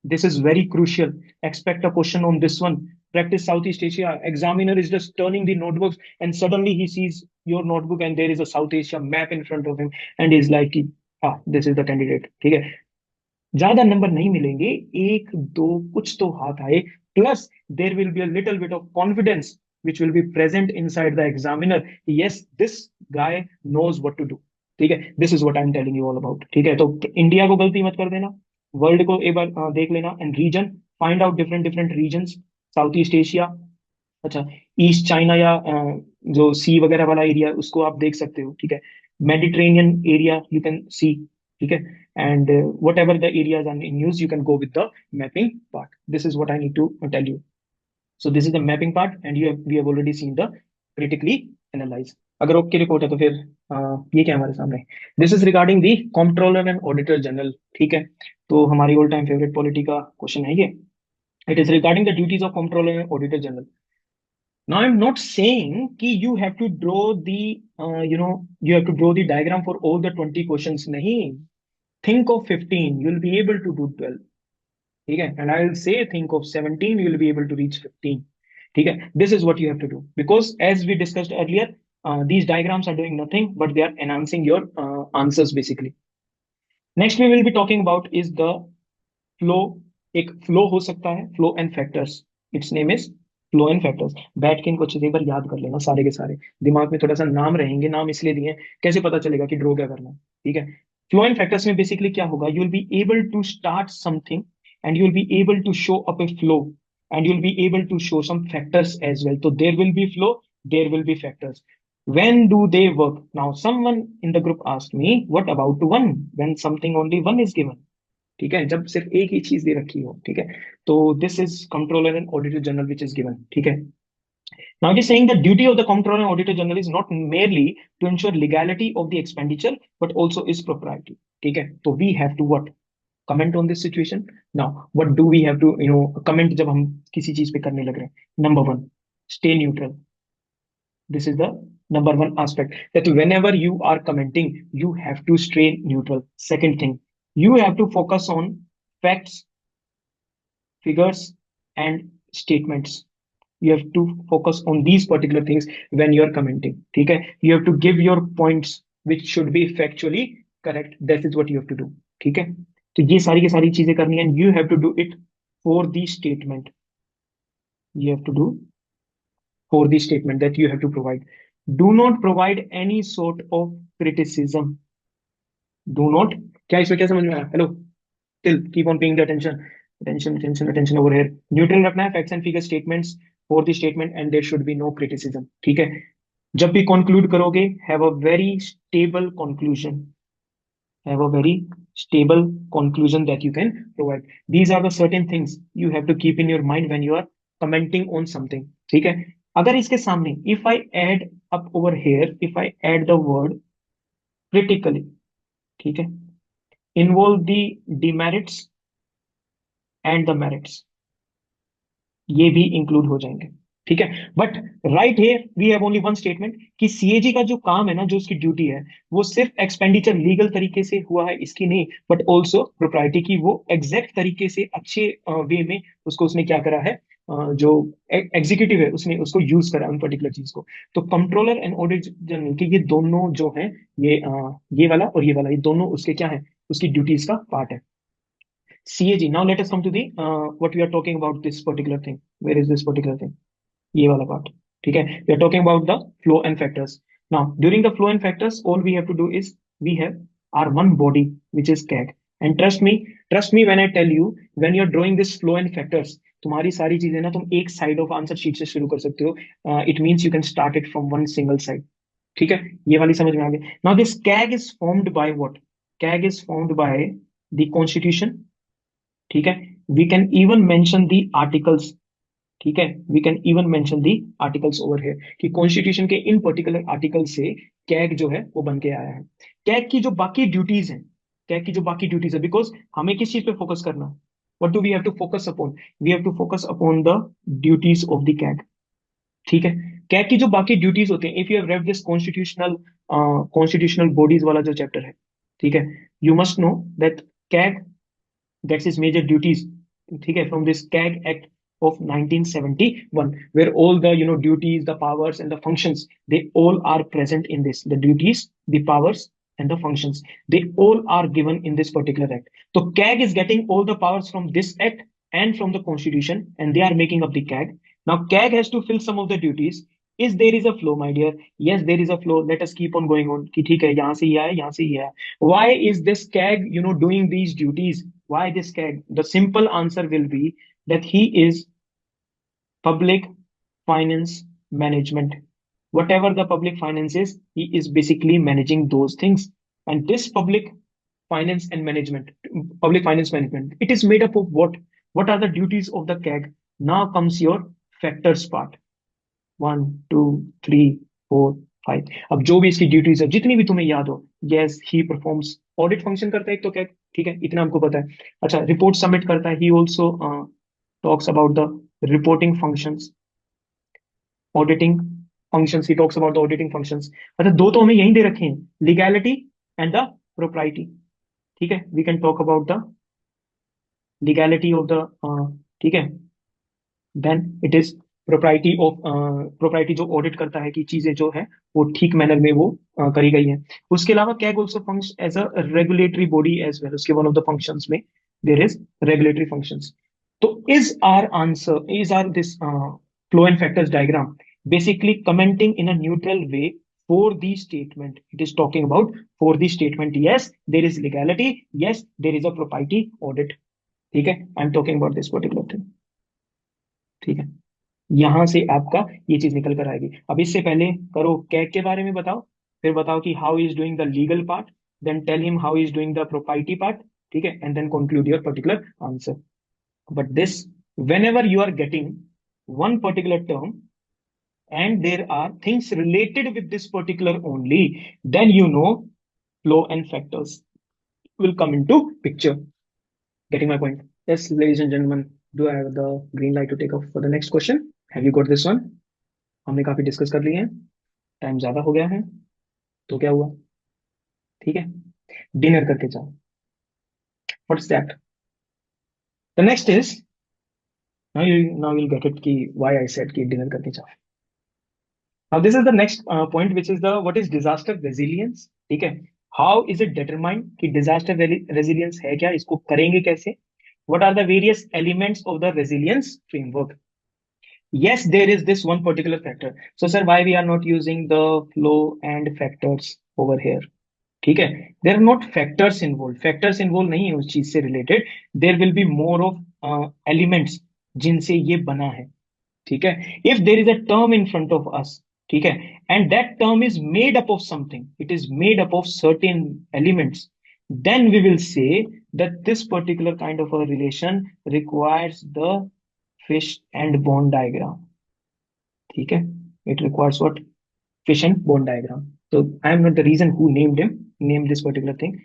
This is very crucial. Expect a question on this one. Practice Southeast Asia. Examiner is just turning the notebooks and suddenly he sees your notebook and there is a South Asia map in front of him and he's like, ah, this is the candidate. ठीक है, ज्यादा number नहीं मिलेंगे, एक दो कुछ तो हाथ आए, plus there will be a little bit of confidence which will be present inside the examiner, yes this guy knows what to do, ठीक है, this is what I am telling you all about, ठीक है। तो India को गलती मत कर देना, वर्ल्ड को एक बार देख लेना, and region, find out different regions, South East Asia, अच्छा, ईस्ट चाइना या जो सी वगैरह वाला एरिया उसको आप देख सकते हो, ठीक है, Mediterranean area you can see, ठीक है, and whatever the areas are in use you can go with the mapping part. This is what I need to tell you. So this is the mapping part and we have already seen the critically analyze. अगर okay report है तो फिर ये क्या हमारे सामने, this is regarding the controller and auditor general, ठीक है, तो हमारी ऑल टाइम फेवरेट पॉलिटी का क्वेश्चन है ये। It is regarding the duties of controller and auditor general. Now I'm not saying कि you have to draw the you have to draw the diagram for all the 20 questions, नहीं, think of 15, you'll be able to do 12, ठीक है, and I'll say think of 17, you'll be able to reach 15, ठीक है। This is what you have to do because as we discussed earlier, these diagrams are doing nothing but they are enhancing your answers basically. Next we will be talking about is the flow. एक flow हो सकता है, flow and factors, its name is flow and factors. बैठ के इनको अच्छे से एक बार याद कर लेना, सारे के सारे दिमाग में थोड़ा सा नाम रहेंगे, नाम इसलिए दिए कैसे पता चलेगा कि ड्रॉ क्या करना है, ठीक है। फ्लो एंड फैक्टर्स में बेसिकली क्या होगा, you will be able to start something and you will be able to show up a flow and you will be able to show some factors as well. तो there will be flow, there will be factors. when do they work? Now someone in the group asked me, what about one, when something only one is given, ठीक है, जब सिर्फ एक ही चीज दे रखी हो, ठीक है, तो this is controller and auditor general which is given, ठीक है। Now it is saying the duty of the comptroller and auditor general is not merely to ensure legality of the expenditure but also is propriety, ठीक है। तो we have to what? Comment on this situation. Now what do we have to comment जब हम किसी चीज पे करने लग रहे हैं? Number one, stay neutral. This is the number one aspect, that whenever you are commenting you have to stay neutral. Second thing, you have to focus on facts, figures and statements. You have to focus on these particular things when you are commenting, ठीक है। You have to give your points which should be factually correct. That is what you have to do, ठीक है। तो ये सारी की सारी चीजें करनी है, and you have to do it for the statement. You have to do for the statement that you have to provide. Do not provide any sort of criticism. Do not, क्या इसमें क्या समझ में आया? Hello, till keep on paying the attention, attention attention attention over here. Neutral रखना है, facts and figure statements for the statement and there should be no criticism, ठीक है? जब भी कंक्लूड करोगे, have a very stable conclusion, have a very stable conclusion that you can provide. These are the certain things you have to keep in your mind when you are commenting on something, ठीक है? अगर इसके सामने if I add up over here, if I add the word critically, ठीक है, involve the demerits and the merits, ये भी include हो जाएंगे, ठीक है? But right here we have only one statement कि सीएजी का जो काम है ना, जो उसकी ड्यूटी है, वो सिर्फ एक्सपेंडिचर लीगल तरीके से हुआ है इसकी नहीं, बट ऑल्सो प्रोप्राइटी की, वो एग्जैक्ट तरीके से अच्छे वे में उसको उसने क्या करा है, जो एग्जीक्यूटिव है उसने उसको यूज करा उन पर्टिकुलर चीज को। तो कंट्रोलर एंड ऑडिट जनरल के ये दोनों जो है, ये वाला और ये वाला, ये दोनों उसके क्या है, उसकी ड्यूटीज का पार्ट है। CAG. Now let us come to the what we are talking about this particular thing. Where is this particular thing? ये वाला part. ठीक है? We are talking about the flow and factors. Now during the flow and factors, all we have to do is we have our one body which is CAG. And trust me when I tell you, when you are drawing this flow and factors, तुम्हारी सारी चीजें ना तुम एक side of answer sheet से शुरू कर सकते हो। It means you can start it from one single side, ठीक है? ये वाली समझ में आ गई। Now this CAG is formed by what? CAG is formed by the constitution, ठीक है? We can even mention the articles, ठीक है? We can even mention the articles over here कि कॉन्स्टिट्यूशन के इन पर्टिकुलर आर्टिकल से कैग जो है वो बन के आया है। कैग की जो बाकी ड्यूटीज हैं, कैग की जो बाकी ड्यूटीज है, बिकॉज हमें किस चीज पे फोकस करना है? What do we have to focus upon? We have to focus upon the duties of the CAG, ठीक है? कैग की जो बाकी ड्यूटीज होते हैं, if you have read this constitutional bodies वाला जो चैप्टर है, ठीक है, you must know that CAG gets its major duties, ठीक है, from this CAG Act of 1971, where all the duties, the powers and the functions, they all are present in this. The duties, the powers and the functions, they all are given in this particular act. So CAG is getting all the powers from this act and from the constitution, and they are making up the CAG. Now CAG has to fill some of the duties. Is there is a flow, my dear? Yes, there is a flow. Let us keep on going on कि ठीक है, यहाँ से ये आया, यहाँ से ये आया. Why is this CAG doing these duties? Why this CAG? The simple answer will be that he is public finance management. Whatever the public finance is, he is basically managing those things. And this finance and management, public finance management, it is made up of what? What are the duties of the CAG? Now comes your factors part. 1 2 3 4 5। अब जो भी इसकी duties है, जितनी भी तुम्हें याद हो, yes he performs audit function करता है एक तो क्या, ठीक है, इतना हमको पता है। अच्छा, रिपोर्ट सबमिट करता है, he also talks about the reporting functions, auditing functions, he talks about the auditing functions. अच्छा, दो तो हमें यहीं दे रखे हैं, लीगैलिटी एंड द प्रोप्राइटी, ठीक है? We can talk about the legality of the, ठीक है, then it is propriety of, propriety जो ऑडिट करता है कि चीजें जो है वो ठीक मैनर में वो करी गई है। उसके अलावा CAG also function as a regulatory body as well. उसके वन ऑफ द फंक्शंस में देयर इज रेगुलेटरी फंक्शंस। तो is our answer, is our this flow and factors diagram basically commenting in a neutral way for the statement. It is talking about for the statement. Yes, there is legality. Yes, there is a propriety audit. ठीक है, I'm talking about this particular thing. ठीक है, यहां से आपका ये चीज निकल कर आएगी। अब इससे पहले करो कैग के बारे में बताओ, फिर बताओ कि how is doing the legal part, then tell him how is doing the propriety part, ठीक है, and then conclude your particular answer. But this, whenever you are getting one particular term and there are things related with this particular only, then you know flow and factors will come into picture. Getting my point? Yes, ladies and gentlemen, do I have the green light to take off for the next question? Have you got this one? हमने काफी discuss कर लिए हैं, time ज्यादा हो गया है, तो क्या हुआ? ठीक है, डिनर करके जाओ। What's that? The next is, now you'll get it कि why I said कि डिनर करके जाओ। Now this is the next point, which is the what is disaster resilience, ठीक है? How is it determined कि disaster resilience है क्या, इसको करेंगे कैसे? What are the various elements of the resilience framework? Yes, there is this one particular factor. So sir, why we are not using the flow and factors over here? ठीक है, there are not factors involve, factors involve नहीं है उस चीज से related, there will be more of elements जिनसे ये बना है, ठीक है। If there is a term in front of us, ठीक है, and that term is made up of something, it is made up of certain elements, then we will say that this particular kind of a relation requires the fish and bone diagram, ठीक है, it requires what? Fish and bone diagram. So I am not the reason who named this particular thing.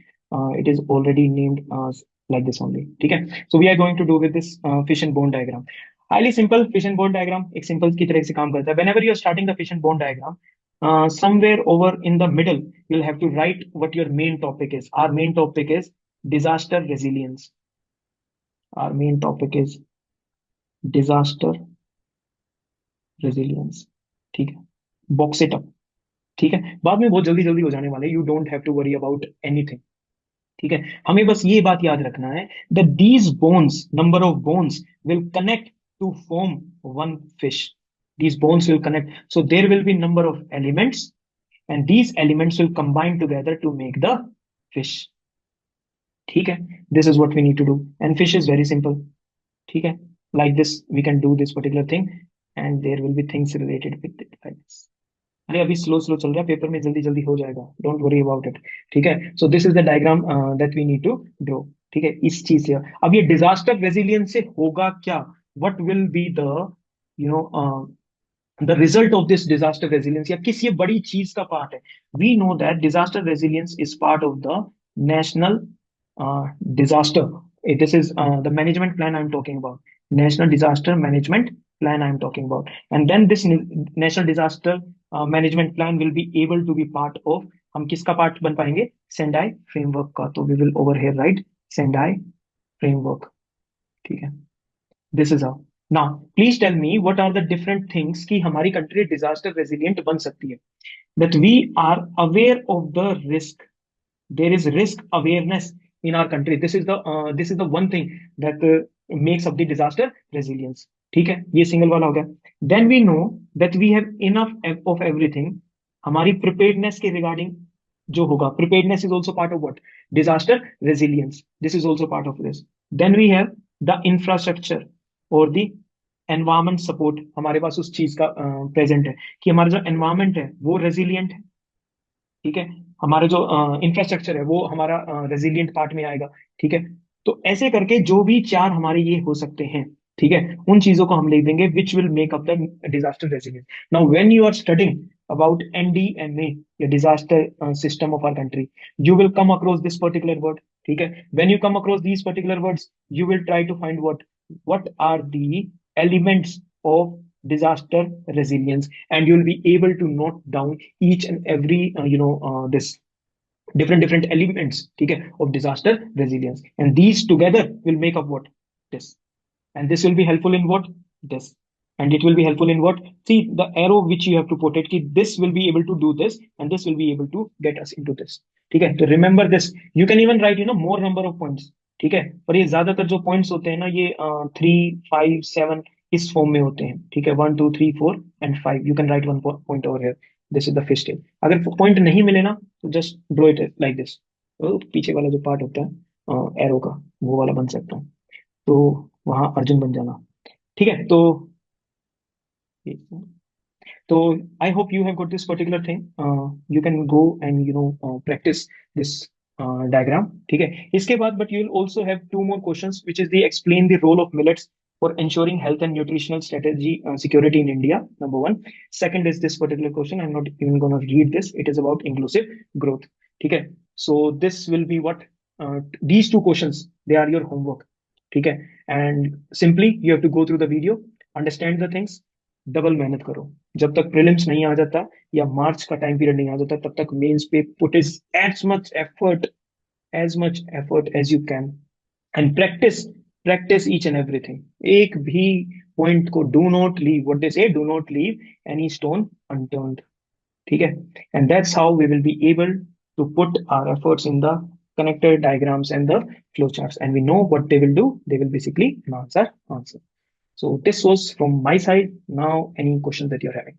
It is already named like this only. ठीक है. So we are going to do with this fish and bone diagram. Highly simple fish and bone diagram. एक simple की तरह से काम करता है. Whenever you are starting the fish and bone diagram, somewhere over in the middle, you'll have to write what your main topic is. Our main topic is disaster resilience. Our main topic is disaster resilience. ठीक है. Box it up. ठीक है, बाद में बहुत जल्दी जल्दी हो जाने वाले, you don't have to worry about anything, ठीक है। हमें बस ये बात याद रखना है that these bones, number of bones will connect to form one fish, these bones will connect, so there will be number of elements and these elements will combine together to make the fish, ठीक है। This is what we need to do and fish is very simple, ठीक है, like this we can do this particular thing and there will be things related with it like this. अरे अभी slow slow चल रहा है, paper में जल्दी जल्दी हो जाएगा, डोंट वरी अबाउट इट, ठीक है। So this is the diagram that we need to draw, ठीक है, इस चीज से। अब ये डिजास्टर रेजिलियंस से होगा क्या, what will be the you know the result of this disaster resilience, या किस ये बड़ी चीज का पार्ट है। We know that disaster resilience is part of the national disaster, this is the management plan I'm talking about, national disaster management plan I'm talking about, and then this national disaster management plan will be able to be part of, हम किसका part बन पाएंगे, Sendai framework का, तो we will over here write Sendai framework, ठीक है। This is how, now please tell me what are the different things कि हमारी कंट्री डिजास्टर रेजिलियंट बन सकती है, that we are aware of the risk, there is risk awareness in our country, this is the one thing that makes up the disaster resilience, ठीक है, ये single वाला हो गया। then we know that we have enough of everything, हमारी preparedness के regarding जो होगा, preparedness is also part of what, disaster resilience, this is also part of this। then we have the infrastructure और the environment support, हमारे पास उस चीज का present है कि हमारा जो environment है वो resilient है, ठीक है, हमारा जो इंफ्रास्ट्रक्चर है वो हमारा रेजिलियंट पार्ट में आएगा, ठीक है। तो ऐसे करके जो भी चार हमारे ये हो सकते हैं, ठीक है, उन चीजों को हम लिख देंगे which will make up the disaster resilience. Now when you are studying about NDMA, या disaster system of our country, you will come across this particular word, ठीक है। When you come across these particular words, you will try to find what are the elements of disaster resilience, and you'll be able to note down each and every this different elements, ठीक है, of disaster resilience, and these together will make up what, this, and this will be helpful in what, this, and it will be helpful in what, see the arrow which you have to put it, this will be able to do this and this will be able to get us into this, ठीक है। तो remember this, you can even write more number of points, ठीक है, पर ये ज्यादातर जो points होते हैं ना, ये 3, 5, 7 इस फॉर्म में होते हैं, ठीक है, 1, 2, 3, 4 and 5, you can right 1 point over here, this is the fish tail. अगर पॉइंट नहीं मिले ना तो just draw it like this, तो पीछे वाला जो पार्ट होता है एरो का, वो वाला बन सकता है, तो वहां अर्जुन बन जाना, ठीक है। तो I hope you have got this particular thing, you can go and practice this diagram, ठीक है। इसके बाद but you will also have 2 more questions, which is the explain the role of millets for ensuring health and nutritional strategy security in India, number 1। Second is this particular question, I'm not even going to read this, it is about inclusive growth, ठीक है। So this will be what these 2 questions, they are your homework, ठीक है। And simply you have to go through the video, understand the things, double मेहनत करो, जब तक prelims नहीं आ जाता या मार्च का टाइम पीरियड नहीं आ जाता तब तक मेंस पे put is as much effort as you can, and practice each and everything, एक भी पॉइंट को do not leave, what they say, do not leave any stone unturned, ठीक है। And that's how we will be able to put our efforts in the connected diagrams and the flowcharts, and we know what they will do, they will basically answer. So this was from my side. Now any questions that you're having?